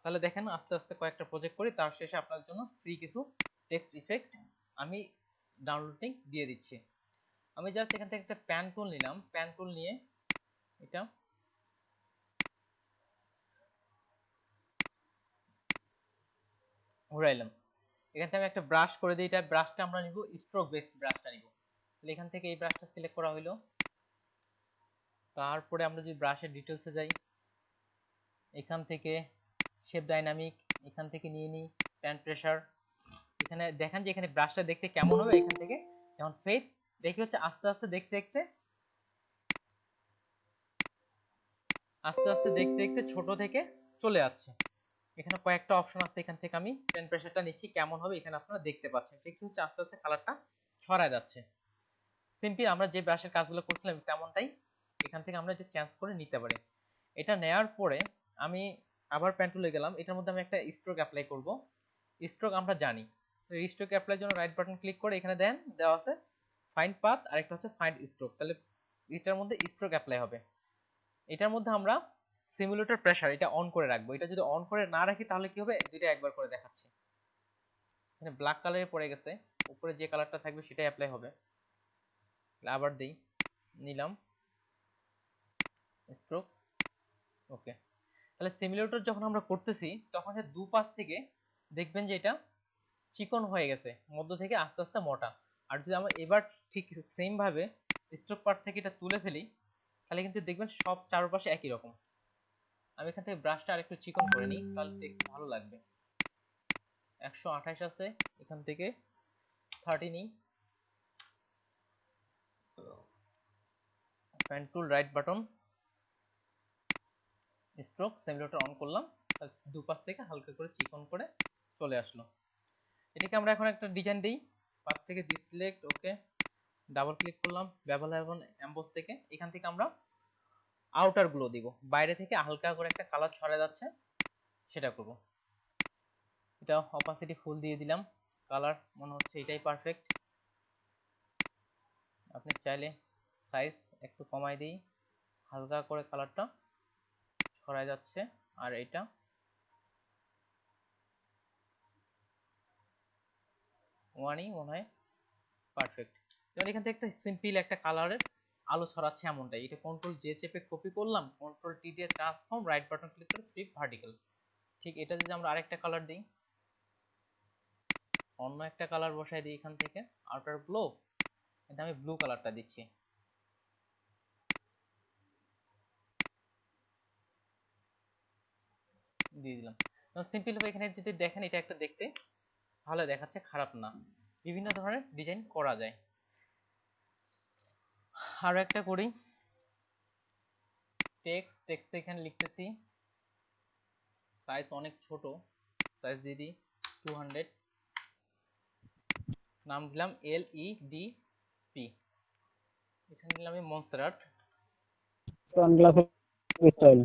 তাহলে দেখেন আস্তে আস্তে কয়েকটা প্রজেক্ট করি, তার শেষে আপনাদের জন্য ফ্রি কিছু টেক্সট ইফেক্ট আমি ডাউনলোডিং দিয়ে দিচ্ছি। আমি জাস্ট এখান থেকে একটা প্যান টুল নিলাম, প্যান টুল নিয়ে এটা ঘুরাইলাম। এখান থেকে আমি একটা ব্রাশ করে দিই, এটা ব্রাশটা আমরা নিব স্ট্রোক বেসড ব্রাশটা নিব। তাহলে এখান থেকে এই ব্রাশটা সিলেক্ট করা হলো। তারপরে আমরা যদি ব্রাশের ডিটেলসে যাই, এখান থেকে শেপ ডাইনামিক, এখান থেকে নিয়ে নিই প্যান প্রেসার। এখানে দেখেন যে এখানে ব্রাশটা দেখতে কেমন হবে, এখান থেকে যেমন ফেড দেখি হচ্ছে আস্তে আস্তে দেখতে দেখতে আস্তে আস্তে দেখতে দেখতে ছোট থেকে চলে যাচ্ছে। এখানে কয়েকটা অপশন আছে, এখান থেকে আমি পেন প্রেসারটা নিচ্ছি কেমন হবে এখানে আপনারা দেখতে পাচ্ছেন। ঠিক হচ্ছে আস্তে আস্তে কালারটা ছড়ায় যাচ্ছে। সিম্পল আমরা যে ব্রাশের কাজগুলো করছিলাম তেমনটাই এখান থেকে আমরা যে চেঞ্জ করে নিতে পারি। এটা নেওয়ার পরে আমি আবার পেন টুলে গেলাম, এটার মধ্যে আমি একটা স্ট্রোক অ্যাপ্লাই করব। স্ট্রোক আমরা জানি, স্ট্রোক অ্যাপ্লাই জন্য রাইট বাটন ক্লিক করে এখানে দেন, দেওয়া আছে ফাইন্ড পাথ আর একটা হচ্ছে ফাইন্ড স্ট্রোক। তাহলে এটার মধ্যে স্ট্রোক অ্যাপ্লাই হবে। এটার মধ্যে আমরা সিমুলেটর প্রেসার এটা অন করে রাখবো। এটা যদি অন করে না রাখি তাহলে কি হবে, দুইটা একবার করে দেখাচ্ছি। এখানে ব্ল্যাক কালারে পড়ে গেছে, উপরে যে কালারটা থাকবে সেটাই অ্যাপ্লাই হবে। আবার দেই, নিলাম স্ট্রোক। ওকে, তাহলে সিমুলেটর যখন আমরা করতেছি তখন দুপাশ থেকে দেখবেন যে এটা চিকন হয়ে গেছে, মধ্য থেকে আস্তে আস্তে মোটা। আর যদি আমরা এবার ঠিক সেম ভাবে স্ট্রোক পার্ট থেকে এটা তুলে ফেলি তাহলে কিন্তু দেখবেন সব চারপাশে একই রকম। আমি এখান থেকে ব্রাশটা আরেকটু চিকন করে নিই তাহলে দেখতে ভালো লাগবে। 128 আছে, এখান থেকে 30 নিই, pen tool right button stroke simulator on করলাম, দুপাশ থেকে হালকা করে চিকন করে চলে আসলো। এটাকে আমরা এখন একটা ডিজাইন দিই, পাথ থেকে ডিসিলেক্ট, ওকে ডাবল ক্লিক করলাম বেভেল এবং এমবস থেকে। এখান থেকে আমরা আউটার গ্লো দিব, বাইরে থেকে হালকা করে একটা কালার ছড়া যাচ্ছে সেটা করব। এটা অপাসিটি ফুল দিয়ে দিলাম, কালার মনে হচ্ছে এটাই পারফেক্ট। আপনি চাইলে সাইজ একটু কমাই দিই, হালকা করে কালারটা ছড়ায় যাচ্ছে। আর এটা ওয়ানই মনে হয় পারফেক্ট। যেমন এখান থেকে একটা সিম্পল একটা কালারের আলো ছড়াচ্ছে এমনটাই। এটা কন্ট্রোল জে চেপে কপি করলাম, কন্ট্রোল টি দিয়ে ট্রান্সফর্ম, রাইট বাটন ক্লিক করে ফ্লিপ ভার্টিক্যাল। ঠিক এটা যদি আমরা আরেকটা কালার দিই, অন্য একটা কালার বসাই দিই এখান থেকে আউটার গ্লো, এটা আমি ব্লু কালারটা দিচ্ছি। দিয়ে দিলাম। সিম্পল ভাবে এখানে যদি দেখেন এটা একটা দেখতে ভালো দেখাচ্ছে, খারাপ না। বিভিন্ন ধরনের ডিজাইন করা যায়। আরো একটা করি, টেক্সট এখানে লিখতেছি, সাইজ অনেক ছোট, সাইজ দিয়ে দিই 200, নাম দিলাম LEDP, এখানে দিলাম আমি মনসেরাট। Sunglass style.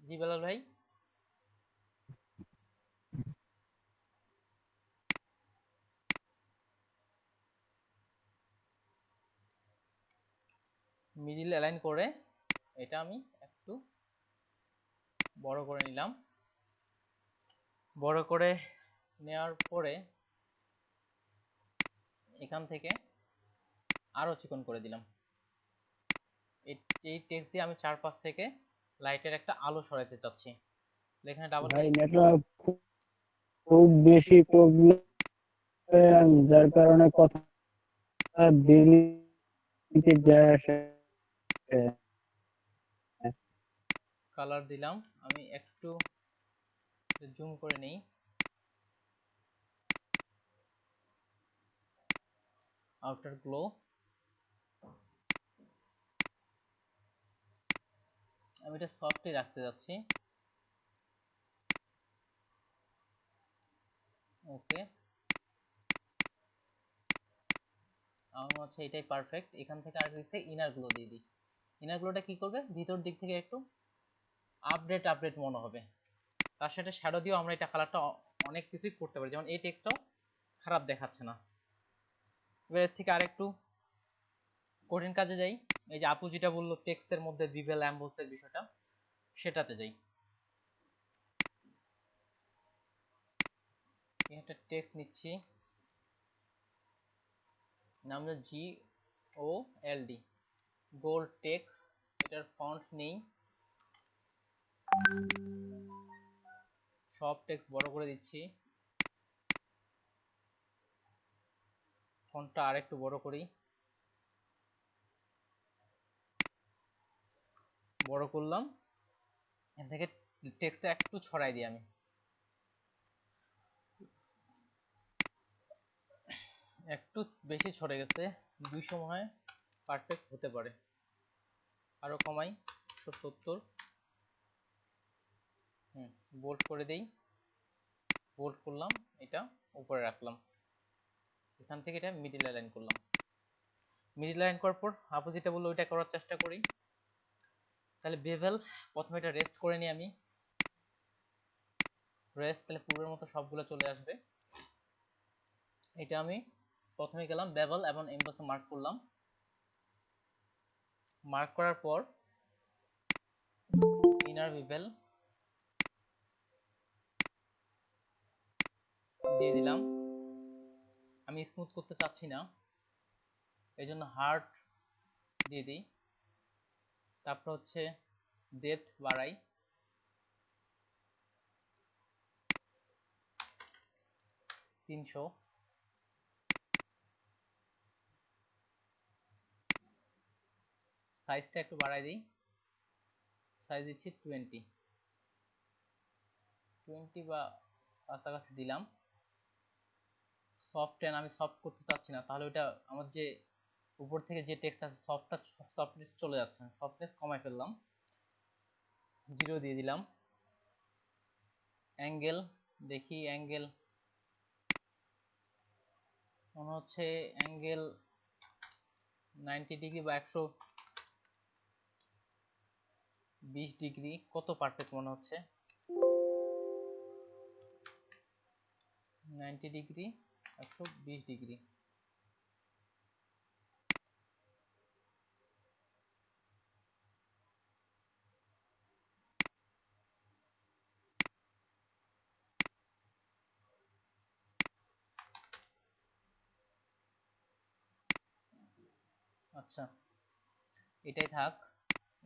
জি বেলাল ভাই। মিডিল অ্যালাইন করে এটা আমি একটু বড় করে নিলাম। বড় করে নেওয়ার পরে এখান থেকে আরো চিকন করে দিলাম। এই টেক্সট দিয়ে আমি চারপাশ থেকে লাইটের একটা আলো সরাইতে চাচ্ছি। এখানে ডাবল ভাই ক্লিক, নেটওয়ার্ক খুব বেশি প্রবলেম, যার কারণে কথা দিতে যায় আসে। কালার দিলাম, আমি একটু জুম করে নেই। আউটার গ্লো, আমি এটা সফটই রাখতে যাচ্ছি। ওকে, আমার মনে হচ্ছে এটাই পারফেক্ট। এখান থেকে আরেক দিক থেকে ইনার গ্লো দিয়ে দিই। ইনার গ্লোটা কি করবে, ভিতর দিক থেকে একটু আপডেট মনে হবে। তার সাথে শ্যাডো দিয়েও আমরা এটা কালারটা অনেক কিছুই করতে পারি, যেমন এই টেক্সটটাও খারাপ দেখাচ্ছে না। এবার এর থেকে আরেকটু কঠিন কাজে যাই। এই যে আপু যেটা বললো টেক্সটের মধ্যে বিভেল অ্যাম্বোসের বিষয়টা, সেটাতে যাই। একটা টেক্সট নিচ্ছি, নাম হলো GOLD, গোল্ড টেক্সট। এটার ফন্ট নেই, সব টেক্সট বড় করে দিচ্ছি। ফন্টটা আরেকটু বড় করি, বড় করলাম। এখান থেকে টেক্সটটা একটু ছড়াই দিই আমি, একটু বেশি ছড়ে গেছে, 200 মনে হয় পারফেক্ট হতে পারে। আরো কমাই, 170। বোল্ড করে দেই, বোল্ড করলাম, এটা উপরে রাখলাম। এখান থেকে এটা মিডিল অ্যালাইন করলাম। মিডিল অ্যালাইন করার পর আপু যেটা বললো ওইটা করার চেষ্টা করি। তাহলে বেভেল প্রথমে এটা রেস্ট করে নিই আমি, রেস্ট, তাহলে পূর্বের মতো সবগুলো চলে আসবে। এটা আমি প্রথমে গেলাম বেভেল এবং এমবসে মার্ক করলাম। মার্ক করার পর ইনার বেভেল দিয়ে দিলাম। আমি স্মুথ করতে চাচ্ছি না, এই জন্য হার্ড দিয়ে দিই। তারপর হচ্ছে ডেপথ বাড়াই, 300। সাইজটা একটু বাড়াই দিই, সাইজ দিচ্ছি 20 বা কাছাকাছি দিলাম। সফট টেন আমি সফট করতে চাচ্ছি না, তাহলে ওটা আমার যে উপর থেকে যে টেক্সট আছে সফটনেস চলে যাচ্ছে, সফটনেস কমাই ফেললাম, 0 দিয়ে দিলাম। অ্যাঙ্গেল দেখি, অ্যাঙ্গেল মনে হচ্ছে অ্যাঙ্গেল 90 ডিগ্রি বা 120 ডিগ্রি, কত পারফেক্ট মনে হচ্ছে, 90 ডিগ্রি, 120 ডিগ্রি। আচ্ছা, এটাই থাক।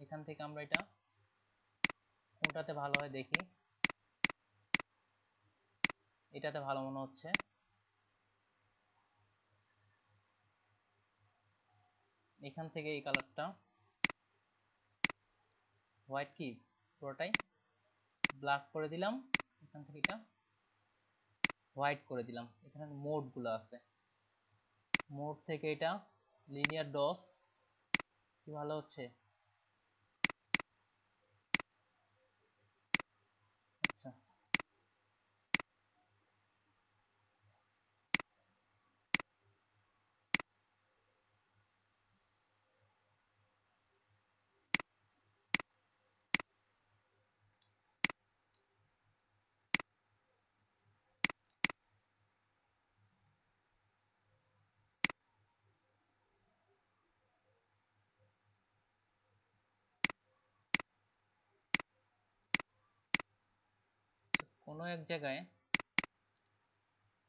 এখান থেকে আমরা এটা কোনটাতে ভালো হয় দেখি, এটাতে ভালো মনে হচ্ছে। এখান থেকে এই কালারটা হোয়াইট কি পুরোটাই ব্ল্যাক করে দিলাম, এখান থেকে এটা হোয়াইট করে দিলাম। এখানে মোড গুলো আছে, মোড থেকে এটা লিনিয়ার ডস কি ভালো হচ্ছে। আচ্ছা কোনো এক জায়গায়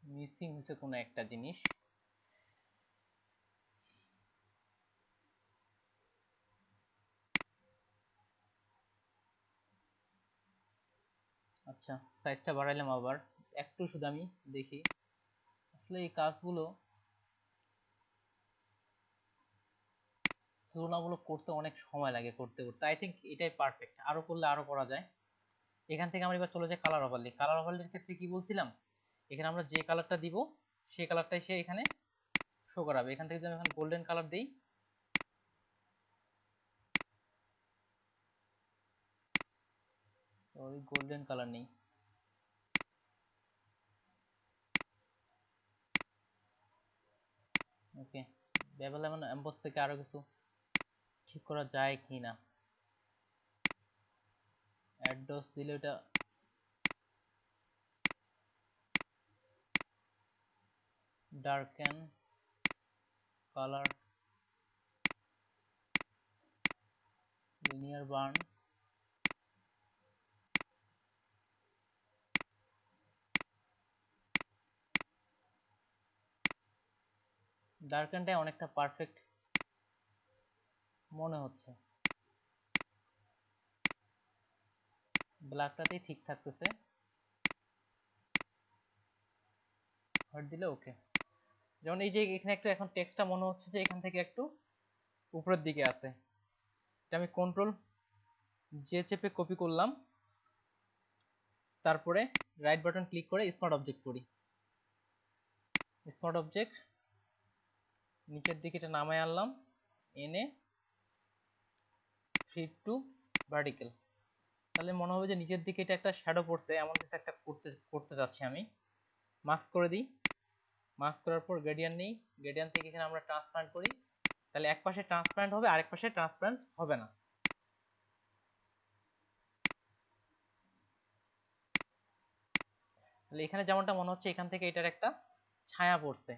মিসিং হয়েছে কোনো একটা জিনিস। আচ্ছা সাইজটা বাড়াইলাম আবার একটু, শুধু আমি দেখি আসলে এই কাজগুলো তুলনামূলক করতে অনেক সময় লাগে, করতে করতে আই থিঙ্ক এটাই পারফেক্ট। আরো করলে আরো করা যায়। এখান থেকে আমরা এবার চলে যাই কালার ওভারলে। কালার ওভারলের ক্ষেত্রে কি বলছিলাম, এখানে আমরা যে কালারটা দিব সেই কালারটাই সে এখানে শো করাবে। এখান থেকে যদি আমি এখন গোল্ডেন কালার দিই, সরি গোল্ডেন কালার নেই, ওকে বেবেল এমন এমবস থেকে আরো কিছু ঠিক করা যায় কি না। অ্যাডস দিলে এটা ডার্কেন কালার লিনিয়ার বার্ন, ডার্কেনটাই অনেকটা পারফেক্ট মনে হচ্ছে, ব্ল্যাকটাতেই ঠিক থাকতেছে। হার্ট দিলে ওকে। যেমন এই যে এখানে একটা এখন টেক্সটটা মনে হচ্ছে যে এখান থেকে একটু উপরের দিকে আছে। এটা আমি কন্ট্রোল জে চেপে কপি করলাম, তারপরে রাইট বাটন ক্লিক করে স্মার্ট অবজেক্ট করি। স্মার্ট অবজেক্ট নিচের দিকে এটা নামায় আনলাম, এনে ফিট টু ভার্টিক্যাল। তাহলে মনে হবে যে নিচের দিকে এটা একটা শ্যাডো পড়ছে, এমন কিছু একটা করতে যাচ্ছি আমি। মাস্ক করে দিই, মাস্ক করার পর গ্রেডিয়েন্ট নেই, গ্রেডিয়েন্ট থেকে এখানে আমরা ট্রান্সপারেন্ট করি। তাহলে এক পাশে ট্রান্সপারেন্ট হবে, আরেক পাশে ট্রান্সপারেন্ট হবে না। তাহলে এখানে যেমনটা মনে হচ্ছে এখান থেকে এটার একটা ছায়া পড়ছে।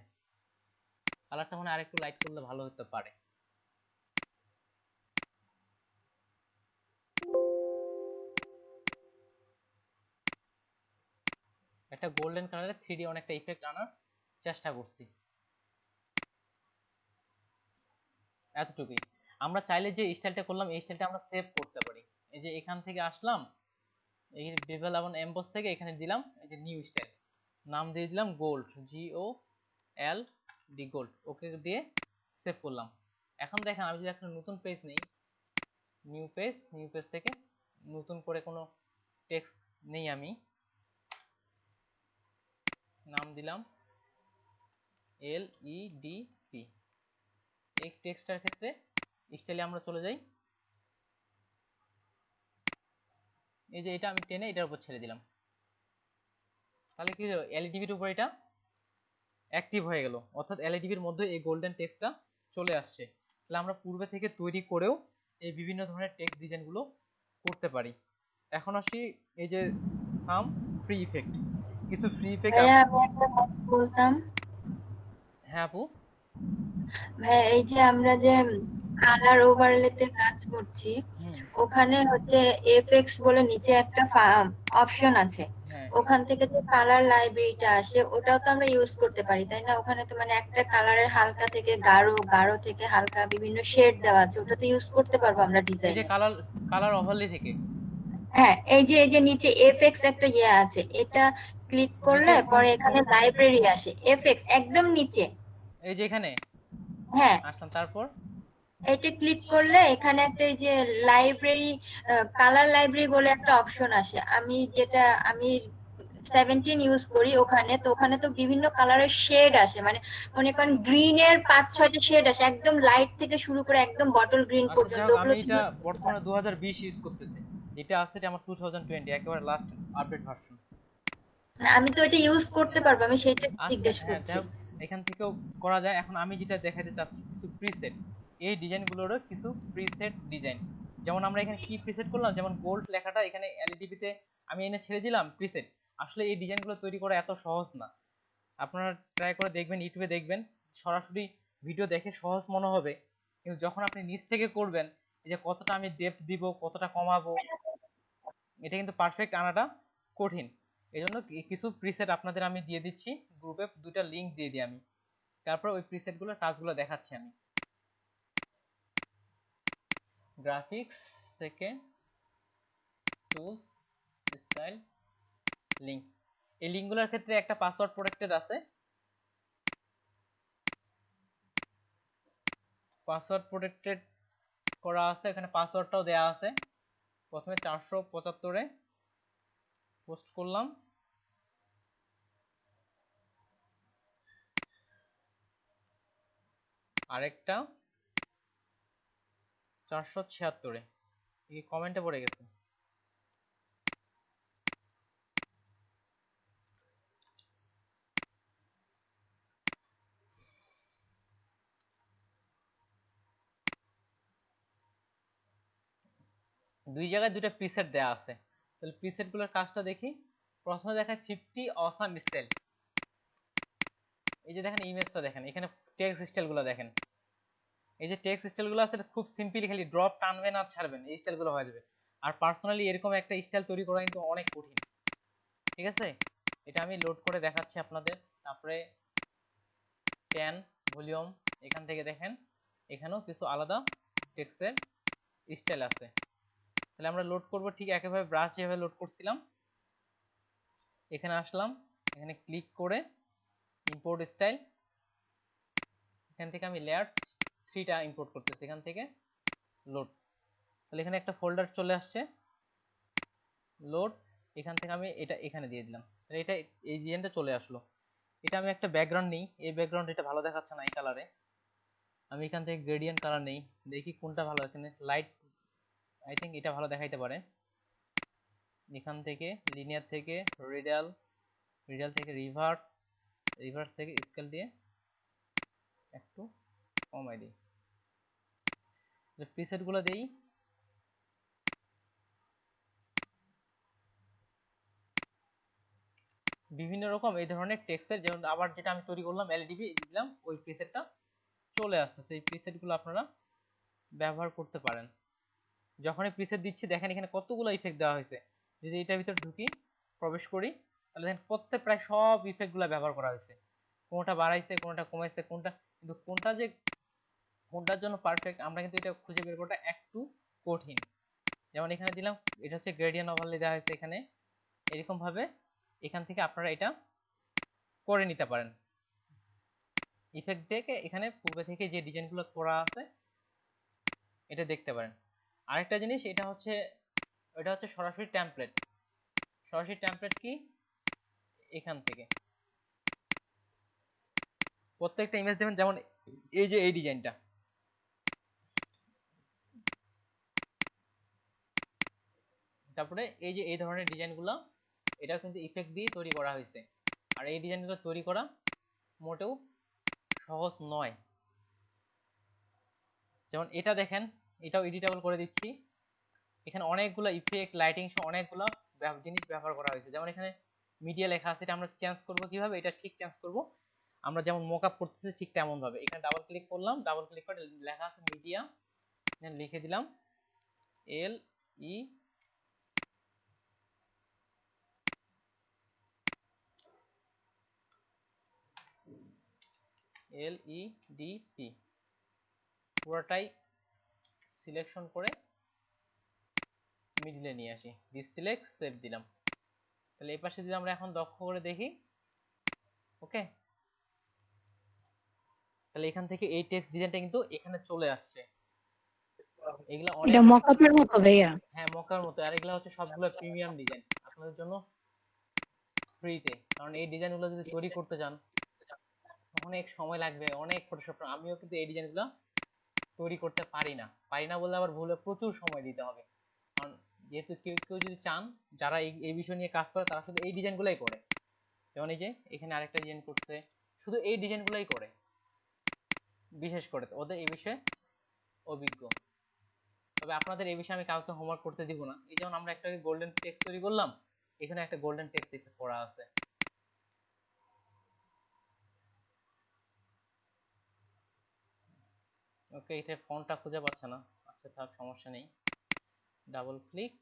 কালারটা মনে আরেকটু লাইট করলে ভালো হতে পারে। একটা গোল্ডেন কালারের 3D অনেকটা ইফেক্ট আনার চেষ্টা করছি, এতটুকুই। আমরা চাইলে যে স্টাইলটা করলাম এই স্টাইলটা আমরা সেভ করতে পারি। এই যে এখান থেকে আসলাম, এই বেভেল এবং এমবস থেকে এখানে দিলাম এই যে নিউ স্টাইল, নাম দিয়ে দিলাম গোল্ড, GOLD গোল্ড, ওকে দিয়ে সেভ করলাম। এখন দেখেন আমি যদি একটা নতুন পেজ নেই, নিউ পেজ থেকে নতুন করে কোনো টেক্সট নেই, আমি নাম দিলাম LEDP। এই টেক্সটার ক্ষেত্রে স্টাইলে আমরা চলে যাই, এই যে এটা আমি টেনে এটার উপর ছেড়ে দিলাম। তাহলে কি এলইডিবির উপর এটা অ্যাক্টিভ হয়ে গেল, অর্থাৎ এলইডিবির মধ্যে এই গোল্ডেন টেক্সটটা চলে আসছে। তাহলে আমরা পূর্বে থেকে তৈরি করেও এই বিভিন্ন ধরনের টেক্সট ডিজাইনগুলো করতে পারি। এখন আসি এই যে সাম ফ্রি ইফেক্ট, কিছু ফ্রি ইফেক্ট। ভাইয়া আমি একটা কথা বলতাম। হ্যাঁ আপু। ভাইয়া এই যে আমরা যে কালার ওভারলেতে কাজ করছি, ওখানে হচ্ছে এফএক্স বলে নিচে একটা অপশন আছে, ওখান থেকে যে কালার লাইব্রেরিটা আসে ওটাও তো আমরা ইউজ করতে পারি তাই না? ওখানে তো মানে একটা কালারের হালকা থেকে গাঢ়, গাঢ় থেকে হালকা বিভিন্ন শেড দেওয়া আছে, ওটা তো ইউজ করতে পারবো আমরা ডিজাইনে। এই যে কালার ওভারলে থেকে, হ্যাঁ এই যে নিচে এফএক্স একটা ইয়ে আছে, এটা ক্লিক করলে পরে এখানে লাইব্রেরি আসে, এফএক্স একদম নিচে, এই যে এখানে হ্যাঁ আসলাম, তারপর এটা ক্লিক করলে এখানে একটা এই যে লাইব্রেরি, কালার লাইব্রেরি বলে একটা অপশন আসে। আমি 17 ইউজ করি ওখানে, তো ওখানে তো বিভিন্ন কালারের শেড আসে, মানে মনে করেন গ্রিনের 5-6টা শেড আসে, একদম লাইট থেকে শুরু করে একদম বটল গ্রিন আচ্ছা যাই পর্যন্ত, হোক, ওগুলো আমি কি এটা বর্তমানে 2020 ইউজ করতেছি, যেটা আছে এটা আমার 2020 একেবারে লাস্ট আপডেট ভার্সন। আমি তো এটা ইউজ করতে পারবো, আমি সেটা আচ্ছা জিজ্ঞেস হ্যাঁ, যাই করছি। হোক, এখান থেকেও করা যায়। এখন আমি যেটা দেখাতে চাচ্ছি কিছু প্রিসেট, এই ডিজাইনগুলোরও কিছু প্রিসেট ডিজাইন। যেমন আমরা এখানে কি প্রিসেট করলাম, যেমন গোল্ড লেখাটা এখানে এলইডিবিতে আমি এনে ছেড়ে দিলাম প্রিসেট। আসলে এই ডিজাইনগুলো তৈরি করা এত সহজ না, আপনারা ট্রাই করে দেখবেন, ইউটিউবে দেখবেন, সরাসরি ভিডিও দেখে সহজ মনে হবে, কিন্তু যখন আপনি নিজ থেকে করবেন, এই যে কতটা আমি ডেপথ দিব, কতটা কমাবো, এটা কিন্তু পারফেক্ট আনাটা কঠিন। এই জন্য কিছু প্রিসেট আপনাদের আমি দিয়ে দিচ্ছি গ্রুপে, দুইটা লিংক দিয়ে দিই আমি, তারপর ওই প্রিসেটগুলোর কাজগুলো দেখাচ্ছি আমি। গ্রাফিক্স থেকে টুলস, স্টাইল, লিংক, এই লিঙ্কগুলোর ক্ষেত্রে একটা পাসওয়ার্ড প্রোটেক্টেড আছে, পাসওয়ার্ড প্রোটেক্টেড করা আছে, এখানে পাসওয়ার্ডটাও দেয়া আছে। প্রথমে 475-এ পোস্ট করলাম, আরেকটা 476-এ, এই কমেন্টে পড়ে গেছে। দুই জায়গায় দুইটা প্রিসেট দেয়া আছে, তাহলে প্রিসেটগুলোর কাজটা দেখি। প্রথমে দেখায় 50 অসাম স্টাইল, এই যে দেখেন ইমেজটা দেখেন, এখানে টেক্সট স্টাইলগুলো দেখেন, এই যে টেক্সট স্টাইলগুলো আছে খুব সিম্পলি, খালি ড্রপ টানবেন আর ছাড়বেন, এই স্টাইলগুলো হয়ে যাবে। আর পার্সোনালি এরকম একটা স্টাইল তৈরি করা কিন্তু অনেক কঠিন, ঠিক আছে? এটা আমি লোড করে দেখাচ্ছি আপনাদের। তারপরে ক্যান ভলিউম, এখান থেকে দেখেন এখানেও কিছু আলাদা টেক্সটের স্টাইল আছে। তাহলে আমরা লোড করব ঠিক একইভাবে ব্রাশ যেভাবে লোড করছিলাম, এখানে আসলাম, এখানে ক্লিক করে ইম্পোর্ট স্টাইল, এখান থেকে আমি লেয়ার 3টা ইম্পোর্ট করতেছি, এখান থেকে লোড, তাহলে এখানে একটা ফোল্ডার চলে আসছে, লোড, এখান থেকে আমি এটা এখানে দিয়ে দিলাম, তাহলে এটা এই ডিজাইনটা চলে আসলো। এটা আমি একটা ব্যাকগ্রাউন্ড নিই, এই ব্যাকগ্রাউন্ড এটা ভালো দেখাচ্ছে না এই কালারে, আমি এখান থেকে গ্রেডিয়েন্ট কালার নেই, দেখি কোনটা ভালো, এখানে লাইট, আই থিঙ্ক এটা ভালো দেখাইতে পারে। এখান থেকে লিনিয়ার থেকে রেডিয়াল, রেডিয়াল থেকে রিভার্স, রিভার্স থেকে স্কেল দিয়ে একটু কমাই দিই, প্রিসেট গুলো দেই। বিভিন্ন রকম এই ধরনের টেক্সটের, যেমন আবার যেটা আমি তৈরি করলাম এলইডিবি দিলাম, ওই প্রিসেটটা চলে আসতেছে। এই প্রিসেটগুলো আপনারা ব্যবহার করতে পারেন। যখনই প্রিসেট দিচ্ছি দেখেন এখানে কতগুলো ইফেক্ট দেওয়া হয়েছে, যদি এটার ভিতর ঢুকি, প্রবেশ করি, তাহলে দেখেন প্রত্যেক প্রায় সব ইফেক্টগুলো ব্যবহার করা হয়েছে, কোনটা বাড়াইছে, কোনটা কমাইছে, কোনটা, কিন্তু কোনটা যে কোনটার জন্য পারফেক্ট আমরা কিন্তু এটা খুঁজে বের করাটা একটু কঠিন। যেমন এখানে দিলাম, এটা হচ্ছে গ্রেডিয়েন্ট ওভারলে দেওয়া হয়েছে এখানে, এরকম ভাবে এখান থেকে আপনারা এটা করে নিতে পারেন। ইফেক্ট দেখে এখানে পূর্বে থেকে যে ডিজাইনগুলো করা আছে এটা দেখতে পারেন। আরেকটা জিনিস, এটা হচ্ছে সরাসরি টেমপ্লেট। সরাসরি টেমপ্লেট কি, এখান থেকে প্রত্যেকটা ইমেজ দেবেন, যেমন এই যে এই ডিজাইনটা, তারপরে এই যে এই ধরনের ডিজাইনগুলো, এটাও কিন্তু ইফেক্ট দিয়ে তৈরি করা হয়েছে। আর এই ডিজাইনগুলো তৈরি করা মোটেও সহজ নয়। যেমন এটা দেখেন, এটাও এডিটেবল করে দিচ্ছি, এখানে অনেকগুলো ইফেক্ট, লাইটিং সহ অনেকগুলো জিনিস ব্যবহার করা হয়েছে। যেমন এখানে মিডিয়া লেখা আছে, এটা আমরা চেঞ্জ করব কিভাবে, এটা ঠিক চেঞ্জ করব আমরা যেমন মকআপ করতেছি ঠিক তেমন ভাবে। এখানে ডাবল ক্লিক করলাম, ডাবল ক্লিক করে লেখা আছে মিডিয়া, এখানে লিখে দিলাম এল ই LEDP, পুরোটাই সিলেকশন করে মিডলে নিয়ে আসি, ডিসিলেক্ট, সেভ দিলাম। তাহলে এই পাশে যদি আমরা এখন দক্ষ করে দেখি, ওকে, তাহলে এখান থেকে এই টেক্সট ডিজাইনটা কিন্তু এখানে চলে আসছে। এগুলা এটা অনেক, মকআপের মতো ভাইয়া। হ্যাঁ মকার মতো, আর এগুলা হচ্ছে সবগুলো প্রিমিয়াম ডিজাইন আপনাদের জন্য ফ্রিতে। কারণ এই ডিজাইনগুলো যদি তৈরি করতে চান অনেক সময় লাগবে, অনেক ফটোশপ। আমিও কিন্তু এই ডিজাইনগুলো তৈরি করতে পারি না বললে আবার ভুলে, প্রচুর সময় দিতে হবে। কারণ যেহেতু কেউ কেউ যদি চান, যারা এই বিষয় নিয়ে কাজ করে তারা শুধু এই ডিজাইনগুলোই করে। যেমন এই যে এখানে আরেকটা ডিজাইন করছে, শুধু এই ডিজাইনগুলোই করে, বিশেষ করে ওদের এই বিষয়ে অভিজ্ঞ। তবে আপনাদের এই বিষয়ে আমি কাউকে হোমওয়ার্ক করতে দিব না। এই যেমন আমরা একটা গোল্ডেন টেক্সট তৈরি করলাম, এখানে একটা গোল্ডেন টেক্সট করা আছে। ওকে, এটা ফন্টটা খুঁজে পাচ্ছে না, আচ্ছা থাক সমস্যা নেই। ডাবল ক্লিক,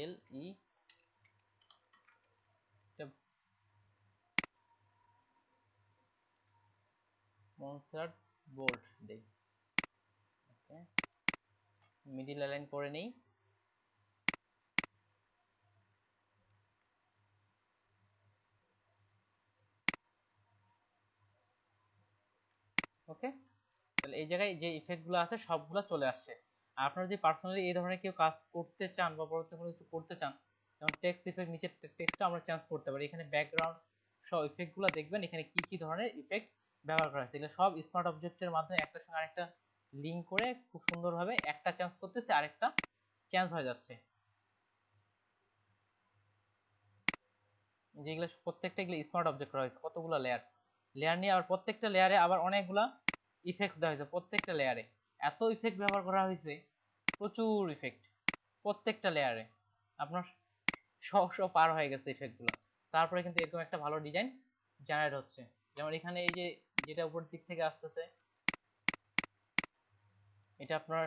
এল ই, মনসার্ট বোল্ড দেই। ওকে, মিডিল অ্যালাইন করে নেই। ওকে, তাহলে এই জায়গায় যে ইফেক্টগুলো আছে সবগুলো চলে আসছে। আর আপনারা যদি পার্সোনালি এই ধরনের কেউ কাজ করতে চান বা পরবর্তী কোনো কিছু করতে চান, যেমন টেক্সট ইফেক্ট, নিচের টেক্সটটা আমরা চেঞ্জ করতে পারি। এখানে ব্যাকগ্রাউন্ড সব ইফেক্টগুলো দেখবেন, এখানে কি কি ধরনের ইফেক্ট ব্যবহার করা হয়েছে। এগুলো সব স্মার্ট অবজেক্টের মাধ্যমে একটার সঙ্গে আরেকটা লিঙ্ক করে খুব সুন্দরভাবে একটা চেঞ্জ করতেছে, আরেকটা চেঞ্জ হয়ে যাচ্ছে। যেগুলো প্রত্যেকটা এগুলো স্মার্ট অবজেক্ট করা হয়েছে, কতগুলো লেয়ার লেয়ার নিয়ে, আবার প্রত্যেকটা লেয়ারে আবার অনেকগুলা ইফেক্ট দেওয়া হয়েছে। প্রত্যেকটা লেয়ারে এত ইফেক্ট ব্যবহার করা হয়েছে, প্রচুর ইফেক্ট প্রত্যেকটা লেয়ারে। আপনার 100 পার হয়ে গেছে ইফেক্টগুলো। তারপরে কিন্তু এরকম একটা ভালো ডিজাইন জেনারেট হচ্ছে। যেমন এখানে এই যে যেটা উপর দিক থেকে আসতেছে, এটা আপনার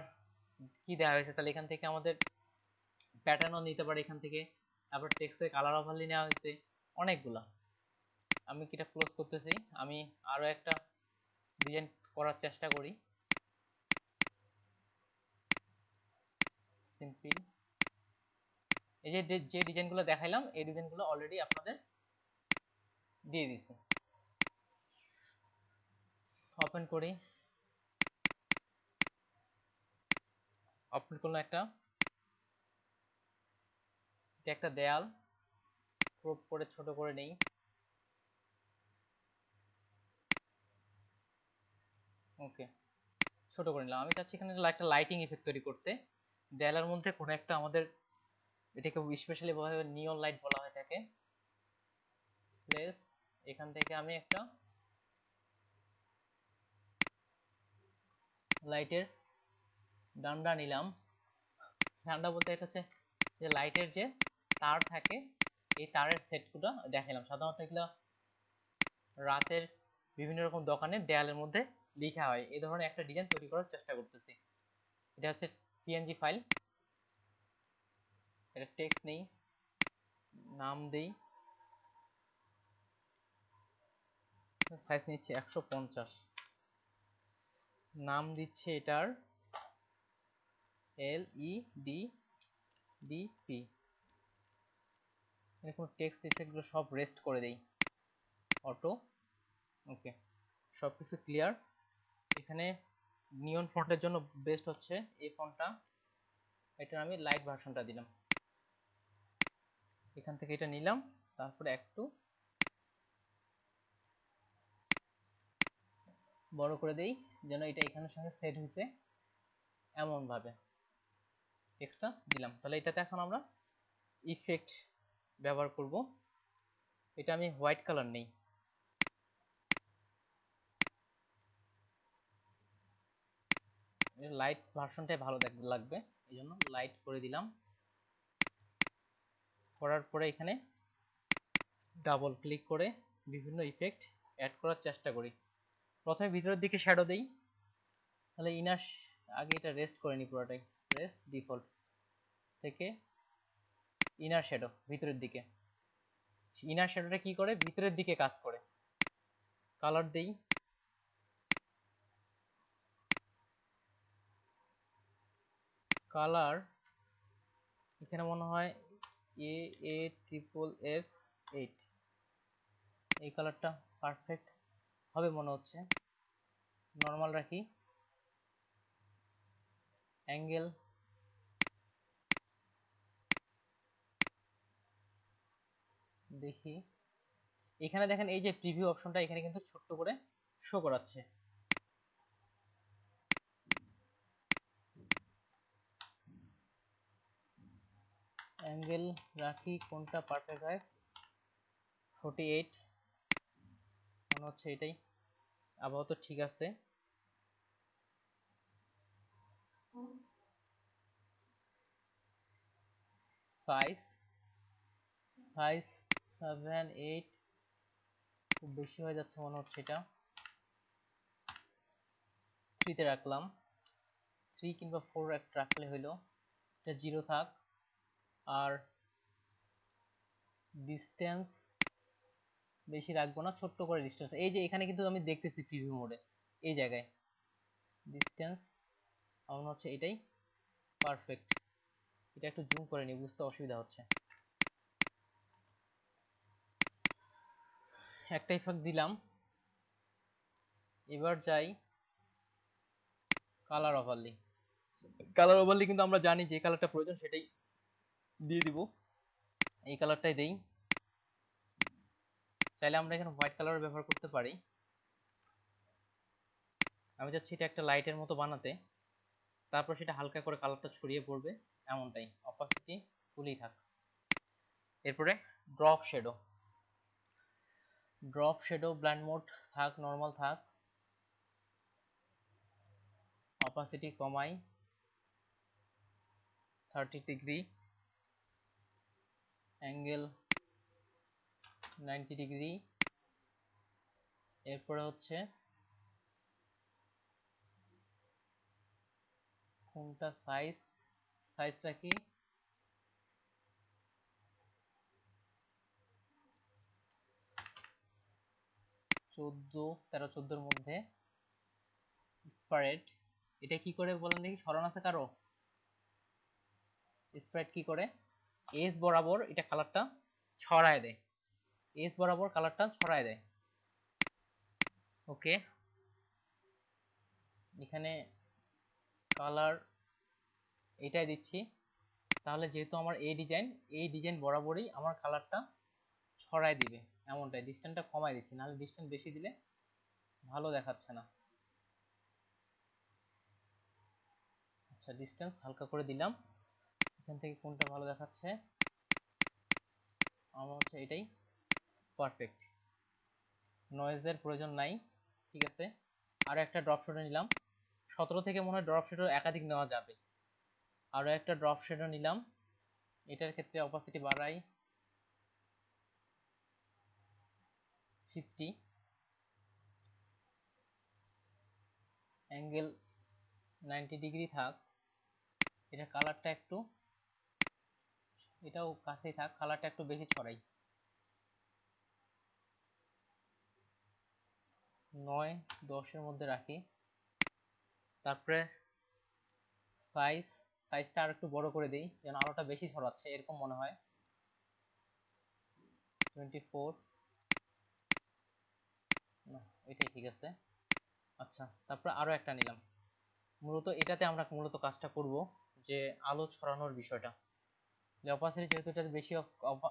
কি দেওয়া হয়েছে, তাহলে এখান থেকে আমাদের প্যাটার্নও নিতে পারে এখান থেকে। তারপর টেক্সটের কালার ওভারলি নেওয়া হয়েছে অনেকগুলা। আমি কিটা ক্লোজ করতেছি, আমি আরো একটা ডিজাইন করার চেষ্টা করি। সিম্পল, এই যে যে ডিজাইনগুলো দেখাইলাম এই ডিজাইনগুলো অলরেডি আপনাদের দিয়ে দিছি। ওপেন করি, ওপেন করলাম একটা, এটা একটা দেয়াল, ক্রপ করে ছোট করে নেই। ওকে, ছোট করে নিলাম। আমি চাচ্ছি এখানে একটা লাইটিং ইফেক্ট তৈরি করতে। দেয়ালের মধ্যে কোনো একটা আমাদের, এটাকে স্পেশালি বলা হয় নিয়ন লাইট বলা হয় থাকে। প্লেস, এখান থেকে আমি একটা লাইটের ডান্ডা নিলাম। ডান্ডা বলতে এটা হচ্ছে যে লাইটের যে তার থাকে, এই তারের সেটগুলো দেখালাম। সাধারণত এগুলো রাতের বিভিন্ন রকম দোকানের দেয়ালের মধ্যে লেখা হয়। এই ধরনের একটা ডিজাইন তৈরি করার চেষ্টা করতেছি। এটা হচ্ছে পিএনজি ফাইল, এটা টেক্সট নেই, নাম দেই, সাইজ নিচ্ছে 150, নাম দিচ্ছে এটার LED এরকম। টেক্সট ইফেক্টগুলো সব রেস্ট করে দেই, অটো। ওকে, সবকিছু ক্লিয়ার। এখানে নিয়ন ফন্টের জন্য বেস্ট হচ্ছে এই ফন্টটা, এটার আমি লাইট ভার্সনটা দিলাম। এখান থেকে এটা নিলাম, তারপরে একটু বড় করে দেই যেন এটা এখানের সঙ্গে সেট হয়েছে এমন ভাবে। টেক্সটটা দিলাম। তাহলে এটাতে এখন আমরা ইফেক্ট ব্যবহার করব। এটা আমি হোয়াইট কালার নেই, লাইট ভার্সনটাই ভালো লাগবে, এই জন্য লাইট করে দিলাম। করার পরে এখানে ডাবল ক্লিক করে বিভিন্ন ইফেক্ট অ্যাড করার চেষ্টা করি। প্রথমে ভিতরের দিকে শ্যাডো দেই, তাহলে ইনার, আগে এটা রেস্ট করে নি পুরোটাই, রেস্ট ডিফল্ট থেকে ইনার শ্যাডো ভিতরের দিকে। ইনার শ্যাডোটা কি করে, ভিতরের দিকে কাজ করে। কালার দেই, কালার এখানে মনে হয় AAFF8, এই কালারটা পারফেক্ট হবে মনে হচ্ছে। নর্মাল রাখি, অ্যাঙ্গেল দেখি, এখানে দেখেন এই যে প্রিভিউ অপশনটা এখানে কিন্তু ছোট্ট করে শো করাচ্ছে। অ্যাঙ্গেল রাখি কোনটা পারফেক্ট হয়, 48 মনে হচ্ছে এটাই আপাতত ঠিক আছে। সাইজ সাইজ 7 8 খুব বেশি হয়ে যাচ্ছে মনে হচ্ছে, এটা 3 তে রাখলাম, 3 কিংবা 4 একটা রাখলে হইলো, এটা 0 থাক। আর ডিস্টেন্স বেশি রাখবো না, ছোট্ট করে ডিস্টেন্স, এই যে এখানে কিন্তু আমি দেখতেছি প্রিভিউ মোডে এই জায়গায় ডিস্টেন্স আমার মনে হচ্ছে এটাই পারফেক্ট। এটা একটু জুম করে নিই, বুঝতে অসুবিধা হচ্ছে। একটা ইফেক্ট দিলাম, এবার যাই কালার ওভারলি। কালার ওভারলি কিন্তু আমরা জানি যে কালারটা প্রয়োজন সেটাই দিয়ে দিব, এই কালারটাই দেই। চাইলে আমরা এখানে হোয়াইট কালার ব্যবহার করতে পারি। আমি চাচ্ছি এটা একটা লাইটের মতো বানাতে, তারপর সেটা হালকা করে কালারটা ছড়িয়ে পড়বে এমনটাই। অপাসিটি ফুলই থাক। এরপরে drop shadow, drop shadow blend mode থাক, নর্মাল থাক, অপাসিটি কমাই 30 ডিগ্রি, অ্যাঙ্গেল 90 ডিগ্রি। এরপরে হচ্ছে কোনটা সাইজ, সাইজ রাখি 14 13 14 মধ্যে। স্প্রেড, এটা কি করে বলেন দেখি, স্মরণ আছে কারো? স্প্রেড কি করে, এজ বরাবর এটা কালারটা ছড়ায় দেয়, এজ বরাবর কালারটা ছড়ায় দেয়। ওকে, এখানে কালার এটাই দিচ্ছি, তাহলে যেহেতু আমার এই ডিজাইন বরাবরই আমার কালারটা ছড়ায় দিবে এমনটাই। ডিস্টেন্সটা কমাই দিচ্ছি, নাহলে ডিস্টেন্স বেশি দিলে ভালো দেখাচ্ছে না। আচ্ছা, ডিস্টেন্স হালকা করে দিলাম। এখান থেকে কোনটা ভালো দেখাচ্ছে, আমার হচ্ছে এটাই পারফেক্ট, নয়েজের প্রয়োজন নাই। ঠিক আছে, আরো একটা ড্রপ শ্যাডো নিলাম, 17 থেকে মনে হয় ড্রপ শ্যাডো একাধিক নেওয়া যাবে। আরো একটা ড্রপ শ্যাডো নিলাম, এটার ক্ষেত্রে অপাসিটি বাড়াই 50, অ্যাঙ্গেল 90 ডিগ্রি থাক, এটা কালারটা একটু, এটাও কাছেই থাক, কালারটা একটু বেশি ছড়াই 9 10 এর মধ্যে রাখি। তারপরে সাইজটা আর একটু বড় করে দিই যেন আলোটা বেশি ছড়াচ্ছে এরকম মনে হয়, 24 না, এটাই ঠিক আছে। আচ্ছা, তারপরে আরো একটা নিলাম, মূলত এটাতে আমরা মূলত কাজটা করব যে আলো ছড়ানোর বিষয়টা, যে অপাসিটি যেহেতু এটা বেশি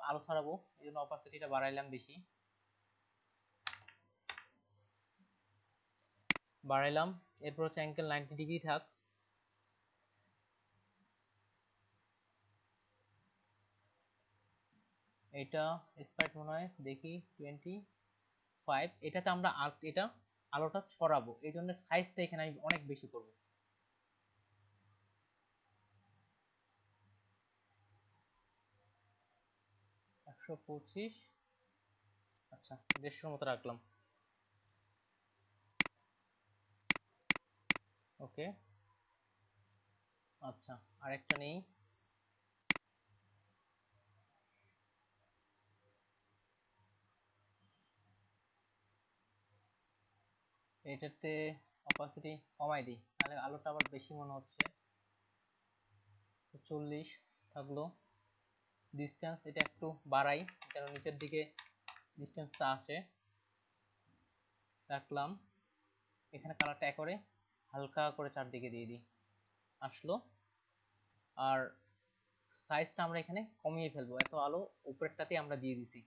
আলো ছড়াবো এই জন্য অপাসিটিটা বাড়াইলাম বেশি, বাড়াইলাম। এরপর হচ্ছে অ্যাঙ্গেল 90 ডিগ্রি থাক, এটা স্পাইট মনে হয় দেখি 25, এটাতে আমরা এটা আলোটা ছড়াবো এই জন্য সাইজটা এখানে আমি অনেক বেশি করব, 125, আচ্ছা 150 মতো রাখলাম। ওকে, আচ্ছা আরেকটা নেই, এটাতে অপাসিটি কমাই দিই তাহলে আলোটা আবার বেশি মনে হচ্ছে, 40 থাকলো। ডিস্টেন্স এটা একটু বাড়াই যেন নিচের দিকে ডিস্টেন্সটা আসে, রাখলাম, এখানে কালারটা করে হালকা করে চারদিকে দিয়ে দিই, আসলো। আর সাইজটা আমরা এখানে কমিয়ে ফেলবো, এত আলো উপরেরটাতে আমরা দিয়ে দিছি।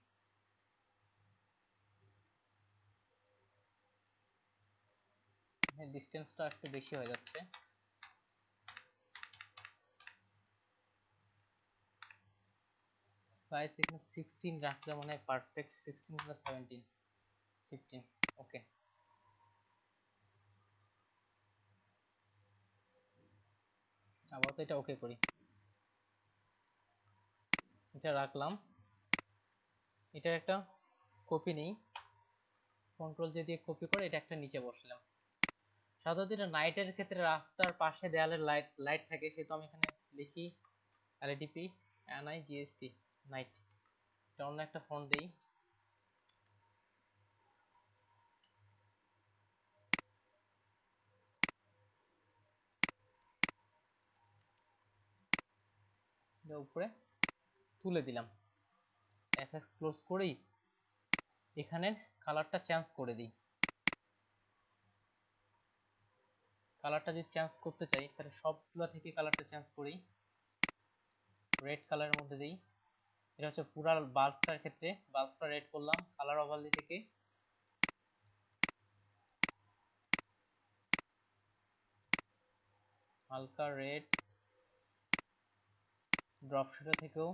ডিসটেন্সটা একটু বেশি হয়ে যাচ্ছে। সাইজ এখানে 16 রাখলে মনে হয় পারফেক্ট, 16 প্লাস 17 15। ওকে, আবার তো এটা ওকে করি, এটা রাখলাম। এটার একটা কপি নেই, কন্ট্রোল জে দিয়ে কপি করে এটা একটা নিচে বসলাম। সাধারণত এটা নাইটের ক্ষেত্রে রাস্তার পাশে দেয়ালের লাইট লাইট থাকে, সেহেতু আমি এখানে লিখি এলইডিপি NIGST নাইট। এটা অন্য একটা ফন্ট দেই, উপরে তুলে দিলাম। এফএক্স ক্লোজ করেই এখানের কালারটা চেঞ্জ করে দিই। কালারটা যদি চেঞ্জ করতে চাই তাহলে সবগুলো থেকে কালারটা চেঞ্জ করি, রেড কালারের মধ্যে দিই। এটা হচ্ছে পুরা বাল্বটার ক্ষেত্রে, বাল্বটা রেড করলাম, কালার ওভারলে থেকে হালকা রেড, ড্রপ শ্যাডো থেকেও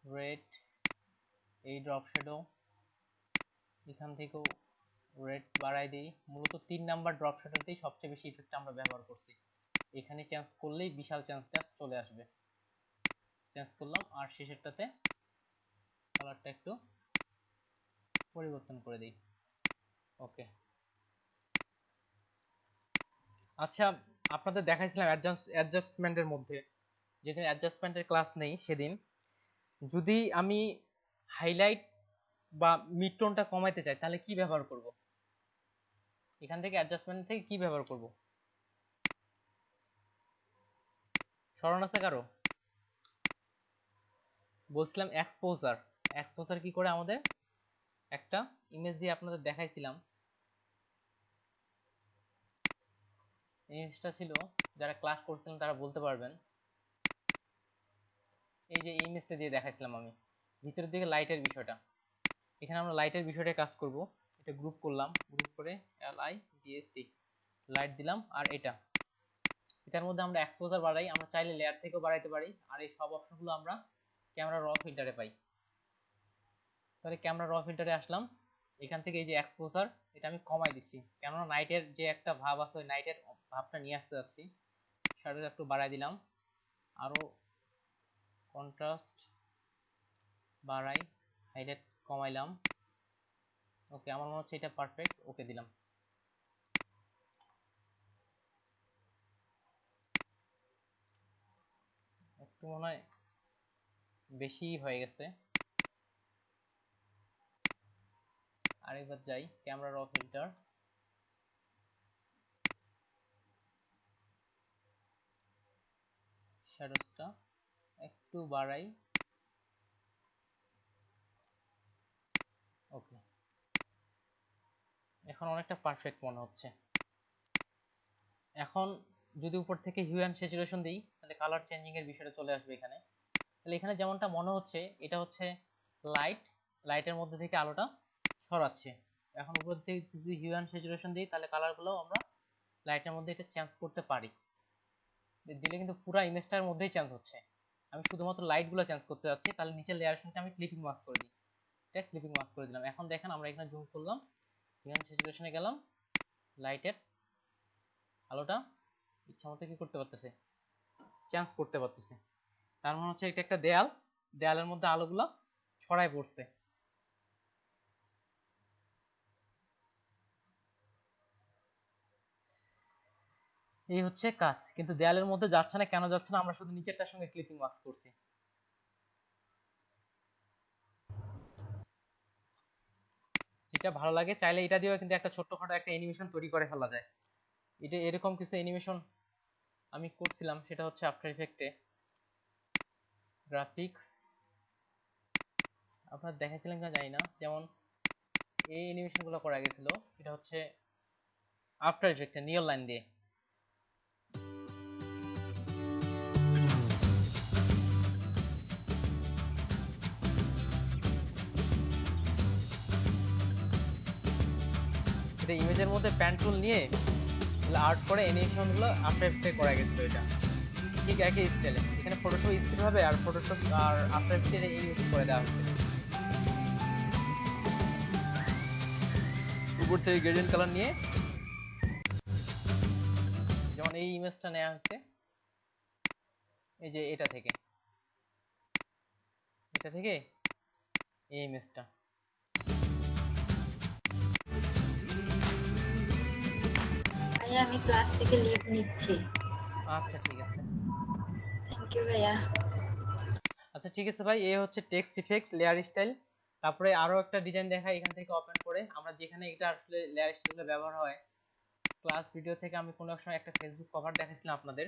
রেড, এই ড্রপ শ্যাডো এখান থেকেও রেড বাড়াই দিই। মূলত 3 নাম্বার ড্রপ শ্যাডোতেই সবচেয়ে বেশি ইফেক্ট আমরা ব্যবহার করছি, এখানে চেঞ্জ করলেই বিশাল চেঞ্জটা চলে আসবে। চেঞ্জ করলাম, আর শেষেরটাতে কালারটা একটু পরিবর্তন করে দিই। ওকে, আচ্ছা আপনাদের দেখাইছিলাম অ্যাডজাস্টমেন্টের মধ্যে, যেদিন অ্যাডজাস্টমেন্টের ক্লাস নেই সেদিন যদি আমি হাইলাইট বা মিড টোনটা কমাইতে চাই তাহলে কি ব্যবহার করব? এখান থেকে অ্যাডজাস্টমেন্ট থেকে কি ব্যবহার করব? স্মরণ আছে কারো? বলছিলাম এক্সপোজার। এক্সপোজার কি করে আমাদের একটা ইমেজ দিয়ে আপনাদের দেখাইছিলাম, ইমেজটা ছিল, যারা ক্লাস করছিলেন তারা বলতে পারবেন। এই যে ইমেজটা দিয়ে দেখাইছিলাম আমি, ভিতরের দিকে লাইটের বিষয়টা, এখানে আমরা লাইটের বিষয়টা কাজ করব। এটা গ্রুপ করলাম, গ্রুপ করে LIGST লাইট দিলাম। আর এটার মধ্যে আমরা এক্সপোজার বাড়াই, আমরা চাইলে লেয়ার থেকেও বাড়াইতে পারি। আর এই সব অপশনগুলো আমরা ক্যামেরা র ফিল্টারে পাই। তাহলে ক্যামেরা র ফিল্টারে আসলাম, এখান থেকে এই যে এক্সপোজার এটা আমি কমাই দিচ্ছি, কেননা নাইটের যে একটা ভাব আছে ওই নাইটের ভাবটা নিয়ে আসতে যাচ্ছি। শ্যাডো একটু বাড়াই দিলাম, আরো কন্ট্রাস্ট বাড়াই, হাইলাইট কমাইলাম। ওকে, আমার মনে হচ্ছে এটা পারফেক্ট, ওকে দিলাম। একটু মনে হয় বেশি হয়ে গেছে, আরেকবার যাই ক্যামেরা র ফিল্টার, শ্যাডোসটা একটু বাড়াই। ওকে, এখন অনেকটা পারফেক্ট মনে হচ্ছে। এখন যদি উপর থেকে হিউ অ্যান্ড স্যাচুরেশন দিই তাহলে কালার চেঞ্জিং এর বিষয়টা চলে আসবে এখানে। তাহলে এখানে যেমনটা মনে হচ্ছে এটা হচ্ছে লাইট, লাইটের মধ্যে থেকে আলোটা সরাচ্ছে। এখন উপর থেকে যদি হিউ অ্যান্ড স্যাচুরেশন দিই তাহলে কালারগুলো আমরা লাইটের মধ্যে এটা চেঞ্জ করতে পারি। দিলে কিন্তু পুরো ইমেজটার মধ্যেই চেঞ্জ হচ্ছে। আমি শুধুমাত্র লাইটগুলো চেঞ্জ করতে যাচ্ছি, তাহলে নিচের লেয়ারটা আমি ক্লিপিং মাস্ক করে দিই। এটা ক্লিপিং মাস্ক করে দিলাম। এখন দেখেন আমরা এখানে জুম করলাম, হিউ অ্যান্ড স্যাচুরেশনে গেলাম, লাইটের আলোটা ইচ্ছা মতো কি করতে পারতেছে, চেঞ্জ করতে পারতেছে। তার মানে হচ্ছে এটা একটা দেয়াল, দেয়ালের মধ্যে আলোগুলো ছড়ায় পড়ছে। এই হচ্ছে কাজ, কিন্তু দেয়ালের মধ্যে যাচ্ছে না, কেন যাচ্ছে না? আমরা শুধু নিচেরটার সঙ্গে ক্লিপিং মাস্ক করছি। যেটা ভালো লাগে চাইলে এটা দিয়েও কিন্তু একটা ছোট্টখাটো একটা অ্যানিমেশন তৈরি করে ফেলা যায়। এটা এরকম কিছু অ্যানিমেশন আমি করছিলাম, সেটা হচ্ছে আফটার ইফেক্টে গ্রাফিক্স, আপনার দেখাইছিলেন কিনা জানি না, যেমন এই অ্যানিমেশন গুলো করা গেছিল, এটা হচ্ছে আফটার ইফেক্টে নিয়ন লাইন দিয়ে। এটা ইমেজের মধ্যে প্যান টুল নিয়ে আর্ট করে অ্যানিমেশন গুলো আফটার ইফেক্টে করা গেছিল। এটা ঠিক একই স্টাইলে, এখানে ফটোশপ স্কিল হবে আর ফটোশপ আর আফটার ইফেক্টে এই ইউজ করে দেওয়া হচ্ছে। উপর থেকে গ্রেডিয়েন্ট কালার নিয়ে যেমন এই ইমেজটা নেওয়া হয়েছে, এই যে এটা থেকে এই ইমেজটা। ভাইয়া আমি ক্লাস থেকে লিভ নিচ্ছি। আচ্ছা ঠিক আছে, থ্যাংক ইউ ভাইয়া। আচ্ছা ঠিক আছে ভাই, এই হচ্ছে টেক্সট ইফেক্ট, লেয়ার স্টাইল। তারপরে আরো একটা ডিজাইন দেখাই এখান থেকে ওপেন করে, আমরা যেখানে এটা আসলে লেয়ার স্টাইলগুলো ব্যবহার হয়। ক্লাস ভিডিও থেকে আমি কোনো এক সময় একটা ফেসবুক কভার দেখাইছিলাম আপনাদের।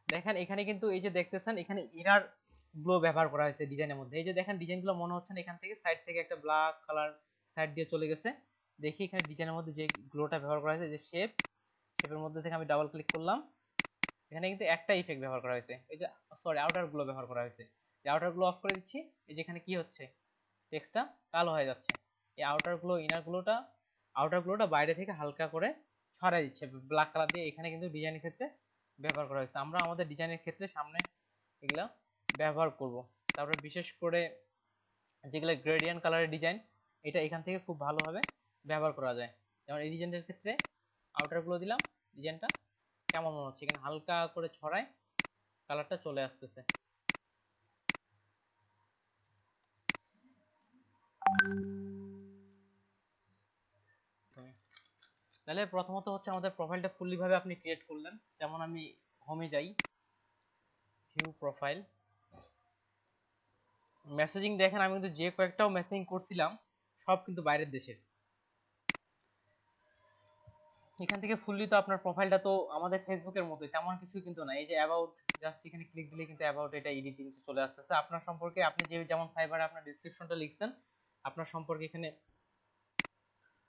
দেখেন এখানে কিন্তু এই যে দেখতেছেন এখানে ইনার গ্লো ব্যবহার করা হয়েছে ডিজাইনের মধ্যে। এই যে দেখেন ডিজাইনগুলো মনে হচ্ছে না এখান থেকে সাইড থেকে একটা ব্ল্যাক কালার সাইড দিয়ে চলে গেছে। দেখি এখানে ডিজাইনের মধ্যে যে গ্লোটা ব্যবহার করা হয়েছে, যে শেপের মধ্যে থেকে আমি ডাবল ক্লিক করলাম, এখানে কিন্তু একটা ইফেক্ট ব্যবহার করা হয়েছে, এই যে সরি আউটার গ্লো ব্যবহার করা হয়েছে। এই আউটার গ্লো অফ করে দিচ্ছি, এই যে এখানে কি হচ্ছে টেক্সটটা কালো হয়ে যাচ্ছে। এই আউটার গ্লো আউটার গ্লোটা বাইরে থেকে হালকা করে ছড়াই দিচ্ছে ব্ল্যাক কালার দিয়ে। এখানে কিন্তু ডিজাইনের ক্ষেত্রে ব্যবহার করা হয়েছে। আমরা আমাদের ডিজাইনের ক্ষেত্রে সামনে এগুলা ব্যবহার করব। তারপরে বিশেষ করে যেগুলো গ্রেডিয়েন্ট কালারের ডিজাইন, এটা এখান থেকে খুব ভালোভাবে ব্যবহার করা যায়। যেমন এই ডিজাইনের ক্ষেত্রে আউটার গ্লো দিলাম, ডিজাইনটা কেমন মনে হচ্ছে এখানে হালকা করে ছড়ায় কালারটা চলে আসতেছে। তাহলে প্রথমত হচ্ছে আমাদের প্রোফাইলটা ফুললি ভাবে আপনি ক্রিয়েট করলেন। যেমন আমি হোমে যাই, ভিউ প্রোফাইল, মেসেজিং দেখেন আমি কিন্তু যে কয়েকটাও মেসেজিং করছিলাম সব কিন্তু বাইরের দেশের। এখান থেকে ফুললি তো আপনার প্রোফাইলটা তো আমাদের ফেসবুকের মতোই, তেমন কিছু কিন্তু না। এই যে অ্যাবাউট, জাস্ট এখানে ক্লিক দিলে কিন্তু অ্যাবাউট এটা এডিটিং চলে আসতেছে আপনার সম্পর্কে। আপনি যেমন ফাইবারে আপনার ডেসক্রিপশনটা লিখছেন, আপনার সম্পর্কে এখানে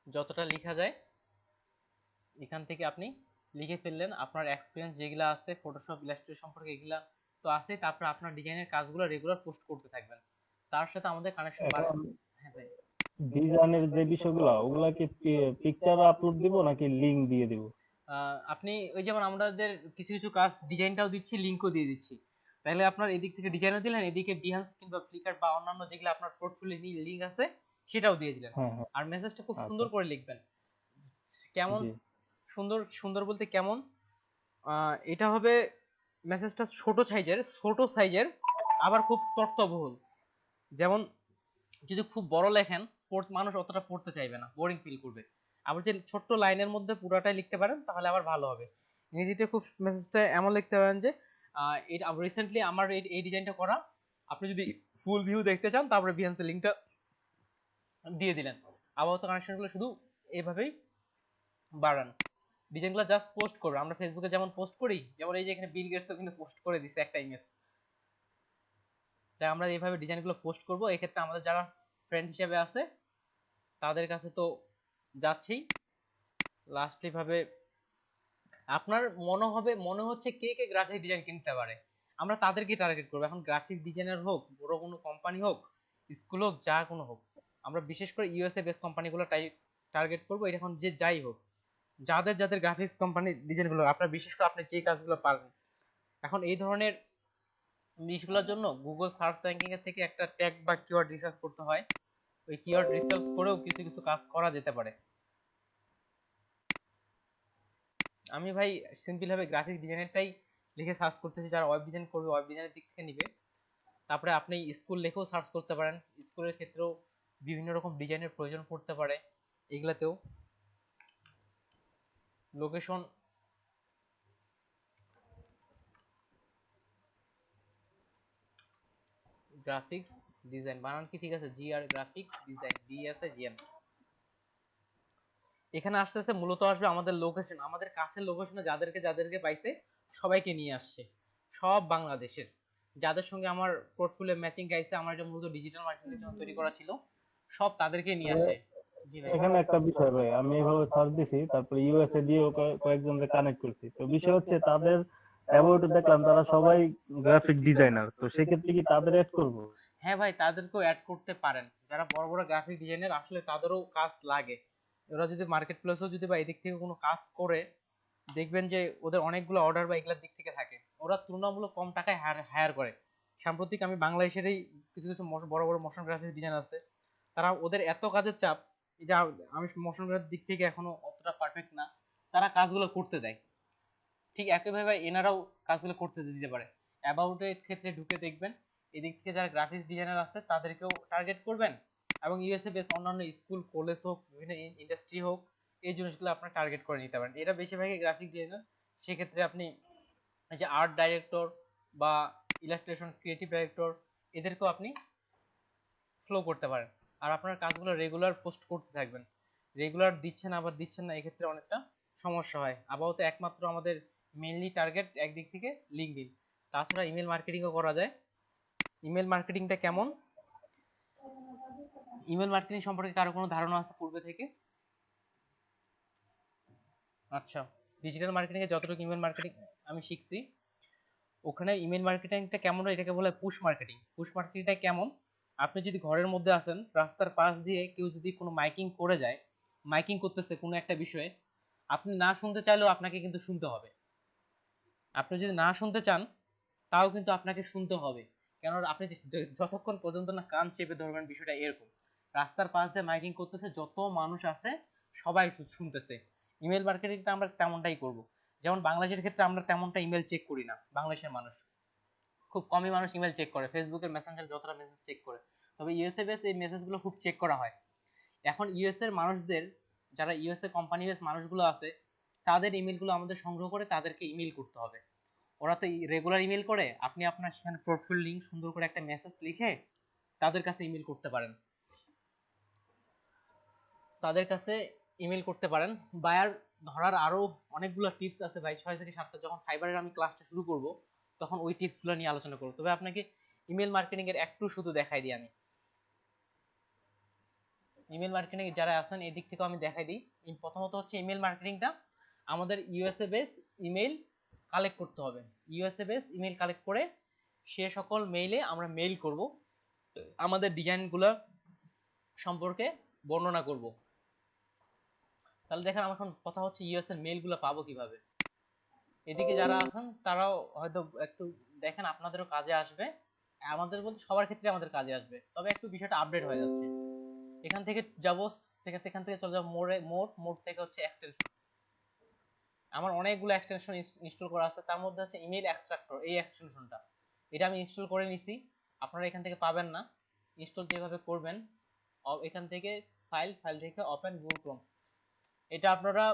যতটা লেখা যায় এখান থেকে আপনি লিখে ফেললেন। আপনার এক্সপিরিয়েন্স যেগুলো আছে ফটোশপ ইলাস্ট্রেটর সম্পর্কে এগুলা তো আছে। তারপর আপনার ডিজাইনের কাজগুলো রেগুলার পোস্ট করতে থাকবেন, তার সাথে আমাদের কানেকশন বাড়বে। হ্যাঁ ভাই, ডিজাইনের যে বিষয়গুলো ওগুলা কি পিকচার আপলোড দিব নাকি লিংক দিয়ে দিব? আপনি ওই যেমন আমাদের কিছু কিছু কাজ ডিজাইনটাও দিচ্ছি, লিংকও দিয়ে দিচ্ছি। তাহলে আপনার এদিক থেকে ডিজাইনও দিলেন, এদিকে বিহান্স কিংবা ফ্লিকার বা অন্যান্য যেগুলো আপনার পোর্টফোলিও লিংক আছে সেটাও দিয়ে দিলেন। হ্যাঁ হ্যাঁ, আর মেসেজটা খুব আচ্ছা সুন্দর করে লিখবেন। কেমন জি সুন্দর, সুন্দর বলতে কেমন, এটা হবে মেসেজটা ছোট সাইজের আবার খুব তথ্যবহুল। যেমন যদি খুব বড় লেখেন মানুষ অতটা পড়তে চাইবে না, বোরিং ফিল করবে। আবার যে ছোট্ট লাইনের মধ্যে পুরোটাই লিখতে পারেন তাহলে আবার ভালো হবে। ইংরেজিতে খুব মেসেজটা এমন লিখতে পারেন যে এটা রিসেন্টলি আমার এই ডিজাইনটা করা, আপনি যদি ফুল ভিউ দেখতে চান তারপরে বিহান্সের লিংকটা দিয়ে দিলেন। আপাতত কানেকশনগুলো শুধু এইভাবেই বাড়ান। ডিজাইনগুলো জাস্ট পোস্ট করবে, আমরা ফেসবুকে যেমন পোস্ট করি, যেমন এই যে এখানে বিল গেটসও কিন্তু পোস্ট করে দিছে একটা ইমেজ। তাই আমরা এইভাবে ডিজাইনগুলো পোস্ট করব। এক্ষেত্রে আমাদের যারা ফ্রেন্ড হিসেবে আছে তাদের কাছে তো যাচ্ছেই। লাস্টলি ভাবে আপনার মনে হচ্ছে কে কে গ্রাফিক ডিজাইন কিনতে পারে, আমরা তাদেরকে টার্গেট করবো। এখন গ্রাফিক ডিজাইনার হোক, বড় কোনো কোম্পানি হোক, স্কুল হোক, যা কোনো হোক, আমরা বিশেষ করে ইউএসএ বেস কোম্পানিগুলো টার্গেট করবো। এটা এখন যে যাই হোক, যাদের গ্রাফিক্স কোম্পানির ডিজাইনগুলো আপনার বিশেষ করে আপনি যে কাজগুলো পারবেন। এখন এই ধরনের জিনিসগুলোর জন্য গুগল সার্চ র্যাঙ্কিং এর থেকে একটা ট্যাগ বা কিওয়ার্ড রিসার্চ করতে হয়। ওই কিওয়ার্ড রিসার্চ করেও কিছু কিছু কাজ করা যেতে পারে। আমি ভাই সিম্পল ভাবে গ্রাফিক ডিজাইনারটাই লিখে সার্চ করতেছি, যারা ওয়েব ডিজাইন করবে ওয়েব ডিজাইনের দিক থেকে নিবে। তারপরে আপনি স্কুল লিখেও সার্চ করতে পারেন, স্কুলের ক্ষেত্রেও বিভিন্ন রকম ডিজাইনের প্রয়োজন পড়তে পারে। এগুলাতেও লোকেশন, গ্রাফিক্স ডিজাইন বানান কি ঠিক আছে? জি আর গ্রাফিক্স ডিজাইন, ডি আছে জিএম। এখানে আস্তে আস্তে মূলত আসবে আমাদের লোকেশন, আমাদের কাছের লোকেশনে যাদেরকে যাদেরকে পাইছে সবাইকে নিয়ে আসছে, সব বাংলাদেশের। যাদের সঙ্গে আমার পোর্টফোলিও ম্যাচিং গাইছে, আমার এটা মূলত ডিজিটাল মার্কেটিং এর জন্য তৈরি করা ছিল, সব তাদেরকে নিয়ে আসে। জি ভাই। এখানে একটা বিষয় ভাই, আমি এভাবে সার্চ দিছি, তারপরে ইউএসএ দিয়েও কয়েকজনকে কানেক্ট করছি। তো বিষয় হচ্ছে তাদের অ্যাবাউট দেখলাম তারা সবাই গ্রাফিক ডিজাইনার, তো সেক্ষেত্রে কি তাদের অ্যাড করব? হ্যাঁ ভাই, তাদেরকেও অ্যাড করতে পারেন। যারা বড় বড় গ্রাফিক ডিজাইনার, আসলে তাদেরও কাজ লাগে। ওরা যদি মার্কেট প্লেসেও যদি বা এদিক থেকে কোনো কাজ করে, দেখবেন যে ওদের অনেকগুলো অর্ডার বা এগুলোর দিক থেকে থাকে, ওরা তুলনামূলক কম টাকায় হায়ার করে। সাম্প্রতিক আমি বাংলাদেশেরই কিছু কিছু বড় বড় মোশন গ্রাফিক্স ডিজাইন আছে, তারা ওদের এত কাজের চাপ, এই যে আমি মোশন গ্রাফিক দিক থেকে এখনো অতটা পারফেক্ট না, তারা কাজগুলো করতে দেয়। ঠিক একইভাবে এনারাও কাজগুলো করতে দিতে পারে। অ্যাবাউট এর ক্ষেত্রে ঢুকে দেখবেন, এদিক থেকে যারা গ্রাফিক্স ডিজাইনার আছে তাদেরকেও টার্গেট করবেন, এবং ইউএসএ বেস অন্যান্য স্কুল কলেজ হোক, বিভিন্ন ইন্ডাস্ট্রি হোক, এই জিনিসগুলো আপনার টার্গেট করে নিতে পারেন। এরা বেশিরভাগই গ্রাফিক ডিজাইনার। সেক্ষেত্রে আপনি এই যে আর্ট ডাইরেক্টর বা ইলাস্ট্রেশন ক্রিয়েটিভ ডাইরেক্টর, এদেরকেও আপনি ফ্লো করতে পারেন। আর আপনার কাজগুলো রেগুলার পোস্ট করতে থাকবেন। রেগুলার দিচ্ছেন আবার দিচ্ছেন না, এক্ষেত্রে অনেকটা সমস্যা হয়। আপাতত একমাত্র আমাদের মেইনলি টার্গেট একদিক থেকে লিঙ্কডইন। তাছাড়া ইমেল মার্কেটিংও করা যায়। ইমেল মার্কেটিংটা কেমন? ইমেল মার্কেটিং সম্পর্কে কারো কোনো ধারণা আছে পূর্বে থেকে? আচ্ছা, ডিজিটাল মার্কেটিং এ যতটুকু ইমেল মার্কেটিং আমি শিখছি, ওখানে ইমেল মার্কেটিংটা কেমন হয় এটাকে বলে পুশ মার্কেটিং। পুশ মার্কেটিংটা কেমন? আপনি যদি ঘরের মধ্যে আছেন, রাস্তার পাশ দিয়ে কেউ যদি কোনো মাইকিং করে যায়, মাইকিং করতেছে কোনো একটা বিষয়ে, আপনি না শুনতে চাইলেও আপনাকে কিন্তু শুনতে হবে। আপনি যদি না শুনতে চান, তাও কিন্তু আপনাকে শুনতে হবে। কেন? আপনি যতক্ষণ পর্যন্ত না কান চেপে ধরবেন, বিষয়টা এরকম। রাস্তার পাশ দিয়ে মাইকিং করতেছে, যত মানুষ আছে সবাই শুনতেছে। ইমেল মার্কেটিংটা আমরা তেমনটাই করব। যেমন বাংলাদেশের ক্ষেত্রে আমরা তেমনটা ইমেল চেক করি না। বাংলাদেশের মানুষ খুব কমই মানুষ ইমেল চেক করে, ফেসবুকের মেসেঞ্জার যতটা মেসেজ চেক করে। তবে ইউএসএ বেস এই মেসেজগুলো খুব চেক করা হয়। এখন ইউএসএ এর মানুষদের, যারা ইউএসএ কোম্পানি বেস মানুষগুলো আছে, তাদের ইমেলগুলো আমাদের সংগ্রহ করে তাদেরকে ইমেল করতে হবে। ওরা তো রেগুলার ইমেল করে, আপনি আপনার সেখানে প্রোফাইল লিংক সুন্দর করে একটা মেসেজ লিখে তাদের কাছে ইমেল করতে পারেন। তাদের কাছে ইমেল করতে পারেন। বায়ার ধরার আরো অনেকগুলো টিপস আছে ভাই, 6 থেকে 7টা। যখন ফাইবারের আমি ক্লাসটা শুরু করব, তখন ওই টিপসগুলো নিয়ে আলোচনা করব। তবে আপনাকে ইমেল মার্কেটিং এর একটু শুধু দেখাই দিই আমি। ইমেল মার্কেটিং যারা আছেন এদিক থেকে আমি দেখাই দিই। প্রথমত হচ্ছে ইমেল মার্কেটিংটা আমাদের ইউএসএ বেস ইমেল কালেক্ট করতে হবে। ইউএসএ বেস ইমেল কালেক্ট করে সে সকল মেইলে আমরা মেইল করব, আমাদের ডিজাইনগুলো সম্পর্কে বর্ণনা করব। তাহলে দেখেন, আমার এখন কথা হচ্ছে ইউএস এর মেইলগুলো পাবো কিভাবে। এদিকে যারা আছেন তারাও হয়তো একটু দেখেন, আপনাদেরও কাজে আসবে। আমাদের বলতে সবার ক্ষেত্রে আমাদের কাজে আসবে, তবে একটু বিষয়টা আপডেট হয়ে যাচ্ছে। এখান থেকে যাব, এখান থেকে চলে যাব মোড থেকে হচ্ছে এক্সটেনশন। আমার অনেকগুলো এক্সটেনশন ইনস্টল করা আছে, তার মধ্যে হচ্ছে ইমেল এক্সট্রাক্টর, এই এক্সটেনশনটা এটা আমি ইনস্টল করে নিছি। আপনারা এখান থেকে পাবেন না। ইনস্টল যেভাবে করবেন, এখান থেকে ফাইল থেকে ওপেন গুগল ক্রোম, এটা আপনারা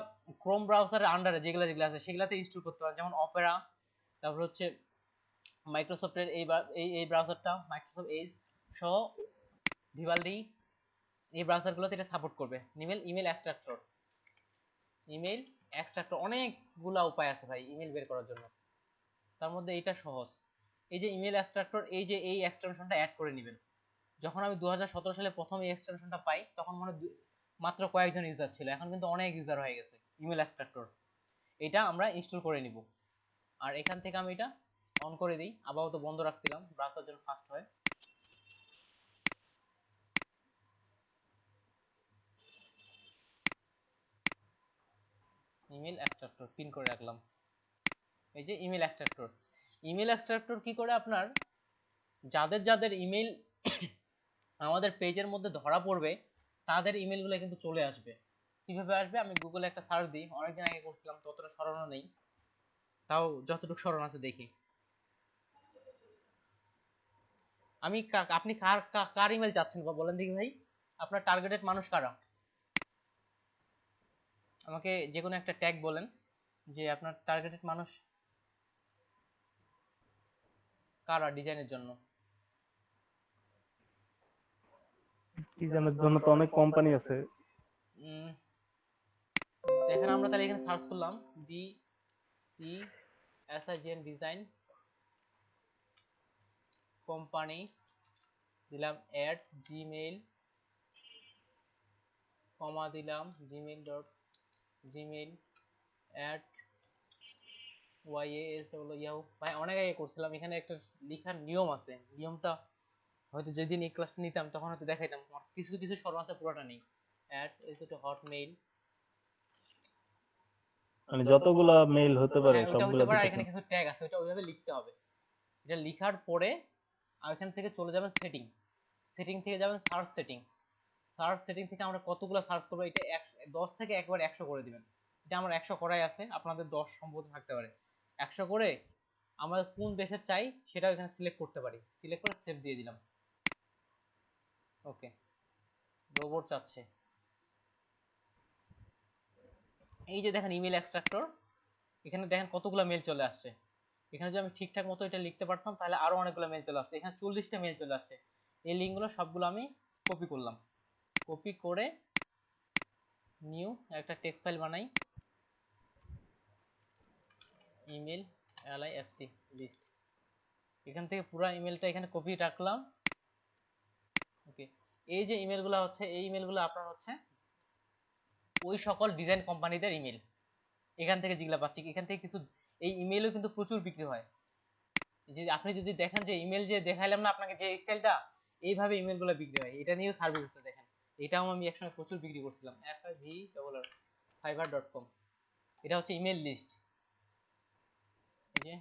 ক্রোম ব্রাউজারের আন্ডারে যেগুলো যেগুলো আছে সেগুলাতে ইনস্টল করতে পারেন। যেমন অপেরা, তারপর হচ্ছে মাইক্রোসফটের এই ব্রাউজারটা, মাইক্রোসফট এজ সহ ভিভালডি, এই ব্রাউজারগুলোতে এটা সাপোর্ট করবে। ইমেল এক্সট্রাক্টর অনেকগুলা উপায় আছে ভাই ইমেল বের করার জন্য, তার মধ্যে এটা সহজ। এই যে ইমেল এক্সট্রাক্টর, এই যে এই এক্সটেনশনটা অ্যাড করে নেবেন। যখন আমি 2017 সালে প্রথম এই এক্সটেনশনটা পাই, তখন মাত্র কয়েকজন ইউজার ছিল, এখন কিন্তু অনেক ইউজার হয়ে গেছে ইমেল এক্সট্রাক্টর। এটা আমরা ইনস্টল করে নিব। আর এখান থেকে আমি এটা অন করে দিই, আপাতত বন্ধ রাখছিলাম ব্রাউজার জন্য ফাস্ট হয়। ইমেল এক্সট্রাক্টর পিন করে রাখলাম। এই যে ইমেল এক্সট্রাক্টর কি করে, আপনার যাদের যাদের ইমেল আমাদের পেজের মধ্যে ধরা পড়বে, তাদের ইমেলগুলো কিন্তু চলে আসবে। কিভাবে আসবে? আমি গুগলে একটা সার্চ দিই, অনেকদিন আগে করছিলাম, ততটা স্মরণও নেই, তাও যতটুকু স্মরণ আছে দেখি। আমি আপনি কার কার ইমেল চাচ্ছেন বলেন দেখি ভাই, আপনার টার্গেটেড মানুষ কারা? আমাকে যে কোনো একটা ট্যাগ বলেন যে আপনার টার্গেটেড মানুষ কারা ডিজাইনের জন্য। ডিজাইনের জন্য তো অনেক কোম্পানি আছে। দেখেন, আমরা তাহলে এখানে সার্চ করলাম DESIGN ডিজাইন, কোম্পানি দিলাম অ্যাট জিমেইল কমা দিলাম gmail অ্যাট yahu ভাই অনেক আগে করছিলাম। এখানে একটা লেখার নিয়ম আছে, নিয়মটা হয়তো যেদিন এই ক্লাসটা নিতাম তখন হয়তো দেখাইতাম, কিছু কিছু স্মরণ আছে, পুরোটা নেই। অ্যাট hotmail, মানে যতগুলা মেইল হতে পারে হ্যাঁ ওইটা হতে সবগুলা পারে। আর দিতে এখানে হবে। কিছু ট্যাগ আছে, ওইটা ওইভাবে লিখতে হবে। এটা লেখার পরে আর এখান থেকে চলে যাবেন সেটিং, সেটিং থেকে যাবেন সার্চ সেটিং, সার্চ সেটিং থেকে আমরা কতগুলো সার্চ করবো এটা 10 থেকে একবার 100 করে দিবেন। এটা আমার 100 করাই আছে, আপনাদের 10 সম্ভবত থাকতে পারে। 100 করে আমরা কোন দেশে চাই সেটা এখানে সিলেক্ট করতে পারি, সিলেক্ট করে সেভ দিয়ে দিলাম। ওকে, রোবট চাচ্ছে। এই যে দেখেন ইমেল এক্সট্রাক্টর, এখানে দেখেন কতগুলো মেল চলে আসছে। এখানে যদি আমি ঠিকঠাক মতো এটা লিখতে পারতাম তাহলে আরো অনেকগুলো মেল চলে আসছে। এখানে 40টা মেল চলে আসছে। এই লিঙ্কগুলো সবগুলো আমি কপি করলাম, কপি করে নিউ একটা টেক্সট ফাইল বানাই, ইমেল list লিস্ট। এখান থেকে পুরো ইমেলটা এখানে কপি রাখলাম। ওকে, এই যে ইমেলগুলো হচ্ছে, এই ইমেলগুলো আপনার হচ্ছে ওই সকল ডিজাইন কোম্পানিদের ইমেল। এখান থেকে যেগুলো পাচ্ছি, এখান থেকে কিছু এই ইমেলও কিন্তু প্রচুর বিক্রি হয়। যে আপনি যদি দেখেন যে ইমেল যে দেখাইলাম না আপনাকে, যে স্টাইলটা এইভাবে ইমেলগুলো বিক্রি হয়, এটা নিয়েও সার্ভিস আছে দেখেন। এটাও আমি একসময় প্রচুর বিক্রি করছিলাম। fiverr.com, এটা হচ্ছে ইমেল লিস্ট। এই যে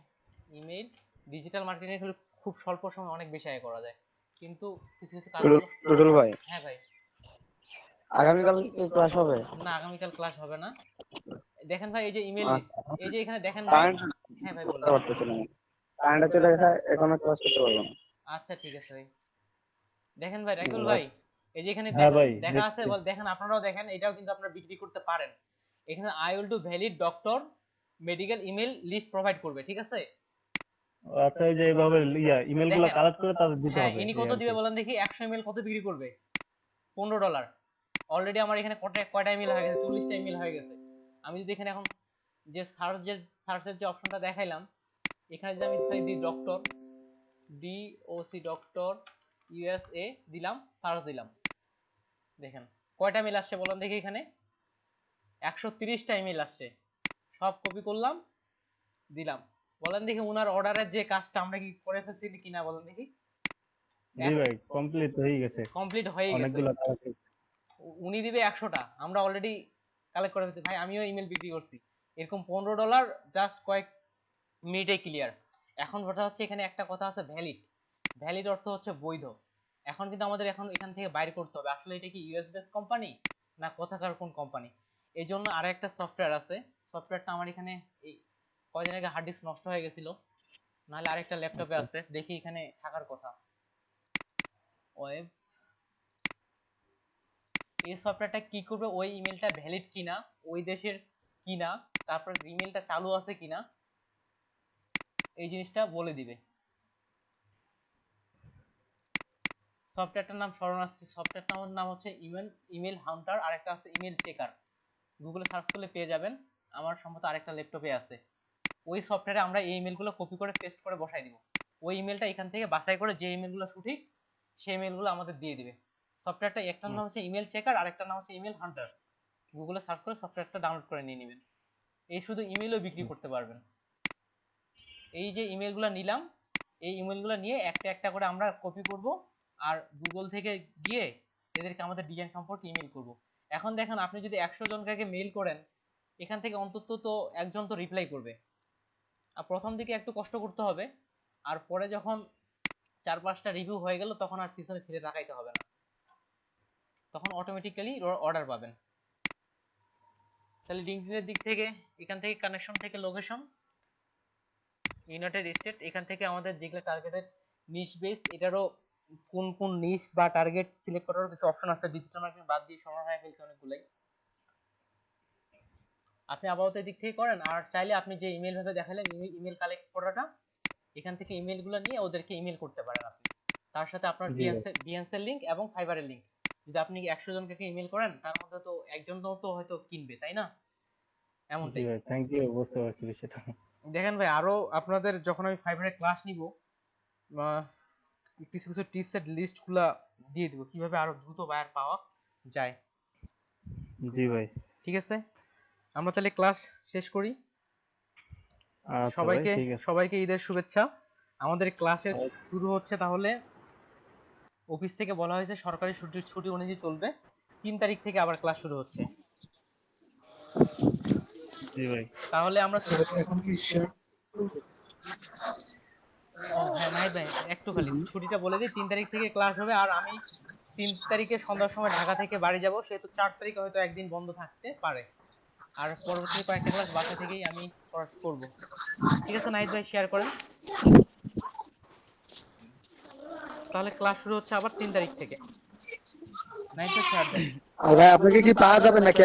ইমেল ডিজিটাল মার্কেটিং হলে খুব স্বল্প সময়ে অনেক বেশি আয় করা যায়, কিন্তু কিছু কিছু কাজগুলো। টুটুল ভাই, হ্যাঁ ভাই। আগামীকাল ক্লাস হবে? না, আগামীকাল ক্লাস হবে না। দেখেন ভাই এই যে ইমেল লিস্ট, আচ্ছা, এই যে এখানে দেখেন ভাই। কারেন্ট হ্যাঁ ভাই করতে বললেন। পারতেছি না, কারেন্ট চলে গেছে, এখনো ক্লাস করতে পারবো না। আচ্ছা ঠিক আছে ভাই। দেখেন ভাই রাকিবুল ভাই, আচ্ছা। এই যে এখানে হ্যাঁ ভাই দেখা আছে, দেখছি। দেখেন আপনারাও দেখেন, এটাও কিন্তু আপনারা বিক্রি করতে পারেন। এখানে I will do valid doctor medical email list provide করবে, ঠিক আছে। আচ্ছা, এই যে এইভাবে ইমেল গুলা দেখেন, কালেক্ট করে তাদের দিতে হ্যাঁ হবে ইনি এই কত আর দিবে কি। বলেন দেখি। 100 ইমেল কত বিক্রি করবে? $15। অলরেডি আমার এখানে কয়টা ইমেল হয়ে গেছে? 40টা ইমেল হয়ে গেছে। আমি যদি এখানে এখন যে সার্চের যে অপশনটা দেখাইলাম, এখানে যদি আমি খালি দিই ডক্টর ডক্টর ইউএসএ দিলাম, সার্চ দিলাম, দেখেন কয়টা মেল আসছে বলেন দেখি। এখানে 130টা ইমেল আসছে। সব কপি করলাম, দিলাম। বলেন দেখি উনার অর্ডারের যে কাজটা আমরা কি করে ফেলছি কিনা বলেন দেখি। জি ভাই, কমপ্লিট হয়ে গেছে, কমপ্লিট হয়ে গেছে। অনেকগুলো কালেক্ট। উনি দিবে 100টা, আমরা অলরেডি কালেক্ট করে ফেলছি। ভাই আমিও ইমেল বিক্রি করছি এরকম $15, জাস্ট কয়েক মিনিটে ক্লিয়ার। এখন কথা হচ্ছে এখানে একটা কথা আছে, ভ্যালিড। ভ্যালিড অর্থ হচ্ছে বৈধ। এখন কিন্তু আমাদের এখন এখান থেকে বাইর করতে হবে আসলে এটা কি ইউএস বেস কোম্পানি না কোথাকার কোন কোম্পানি। এই জন্য আরেকটা সফটওয়্যার আছে, সফটওয়্যারটা আমার এখানে এই কয়দিন আগে হার্ড ডিস্ক নষ্ট হয়ে গেছিল, নাহলে আরেকটা ল্যাপটপে আচ্ছা, আছে, দেখি এখানে থাকার কথা। ওয়েব, এই সফটওয়্যারটা কি করবে, ওই ইমেলটা ভ্যালিড কিনা, ওই দেশের কিনা, তারপর ইমেলটা চালু আছে কিনা, এই জিনিসটা বলে দিবে। সফটওয়্যারটার নাম স্মরণ আসছে, সফটওয়্যারটার নাম হচ্ছে ইমেল হান্টার, আরেকটা আছে ইমেল চেকার। গুগলে সার্চ করলে পেয়ে যাবেন, আমার সম্ভবত আরেকটা ল্যাপটপে আছে। ওই সফটওয়্যারে আমরা এই ইমেলগুলো কপি করে পেস্ট করে বসাই দিব। ওই ইমেলটা এখান থেকে বাছাই করে যে ইমেলগুলো সঠিক সেই ইমেলগুলো আমাদের দিয়ে দিবে। সফটওয়্যারটা একটার নাম হচ্ছে ইমেল চেকার, আরেকটার নাম হচ্ছে ইমেল হান্টার। গুগলে সার্চ করে সফটওয়্যারটা ডাউনলোড করে নিয়ে নেবেন। এই শুধু ইমেলও বিক্রি করতে পারবেন। এই যে ইমেলগুলো নিলাম, এই ইমেলগুলো নিয়ে একটা একটা করে আমরা কপি করব, আর গুগল থেকে গিয়ে এদেরকে আমাদের ডিজাইন সম্পর্কে ইমেল করব। এখন দেখেন আপনি যদি 100 জনকে মেইল করেন, এখান থেকে অন্তত তো একজন তো রিপ্লাই করবে। আর প্রথম দিকে একটু কষ্ট করতে হবে, আর পরে যখন 4-5টা রিভিউ হয়ে গেল তখন আর পিছনে ফিরে তাকাইতে হবে না, তখন অটোমেটিক্যালি অর্ডার পাবেন। তাহলে লিঙ্কডইনের দিক থেকে এখান থেকে কানেকশন থেকে লোকেশন, ইউনাইটেড স্টেট, এখান থেকে আমাদের যেগুলো টার্গেটেড নিশ বেস, এটারও কোন কোন নিশ বা টার্গেট সিলেক্ট করার কিছু অপশন আছে। ডিজিটাল মার্কেটিং বাদ দিয়ে সমান হয়ে ফেলছে অনেকগুলাই। আপনি আপাতত দিক থেকে করেন, আর চাইলে আপনি যে ইমেল ভাবে দেখালেন ইমেল কালেক্ট করাটা, এখান থেকে ইমেলগুলো নিয়ে ওদেরকে ইমেল করতে পারেন আপনি। তার সাথে আপনার জি ভাই। বিএনসের লিংক এবং ফাইবারের লিংক। যদি আপনি 100 জনকে ইমেল করেন তার মধ্যে তো একজন তো হয়তো কিনবে, তাই না? জি এমনটাই। ভাই, থ্যাংক ইউ, বুঝতে পারছি বিষয়টা। দেখেন ভাই, আরো আপনাদের যখন আমি ফাইবারে ক্লাস নিব, কিছু কিছু টিপসের লিস্টগুলো দিয়ে দিব কিভাবে আরো দ্রুত বায়ার পাওয়া যায়। জি ভাই। ঠিক আছে, আমরা তাহলে ক্লাস শেষ করি। আচ্ছা ভাই, ঠিক আছে। সবাইকে ঈদের শুভেচ্ছা। আমাদের ক্লাসের শুরু হচ্ছে তাহলে, অফিস থেকে বলা হয়েছে সরকারি ছুটি অনুযায়ী চলবে, 3 তারিখ থেকে আবার ক্লাস শুরু হচ্ছে। জি ভাই। তাহলে আমরা এখন কি শেয়ার হ্যাঁ নাহিদ ভাই একটু খালি ছুটিটা বলে দিই, 3 তারিখ থেকে ক্লাস হবে। আর আমি 3 তারিখে সন্ধ্যার সময় ঢাকা থেকে বাড়ি যাব, সেহেতু 4 তারিখে হয়তো একদিন বন্ধ থাকতে পারে। আর পরবর্তী কয়েকটা ক্লাস বাসা থেকেই আমি করব। ঠিক আছে নাহিদ ভাই, শেয়ার করেন। তাহলে ক্লাস শুরু হচ্ছে আবার 3 তারিখ থেকে। নাহিদ ভাই শেয়ার দেন। ভাই আপনাকে কি পাওয়া যাবে নাকি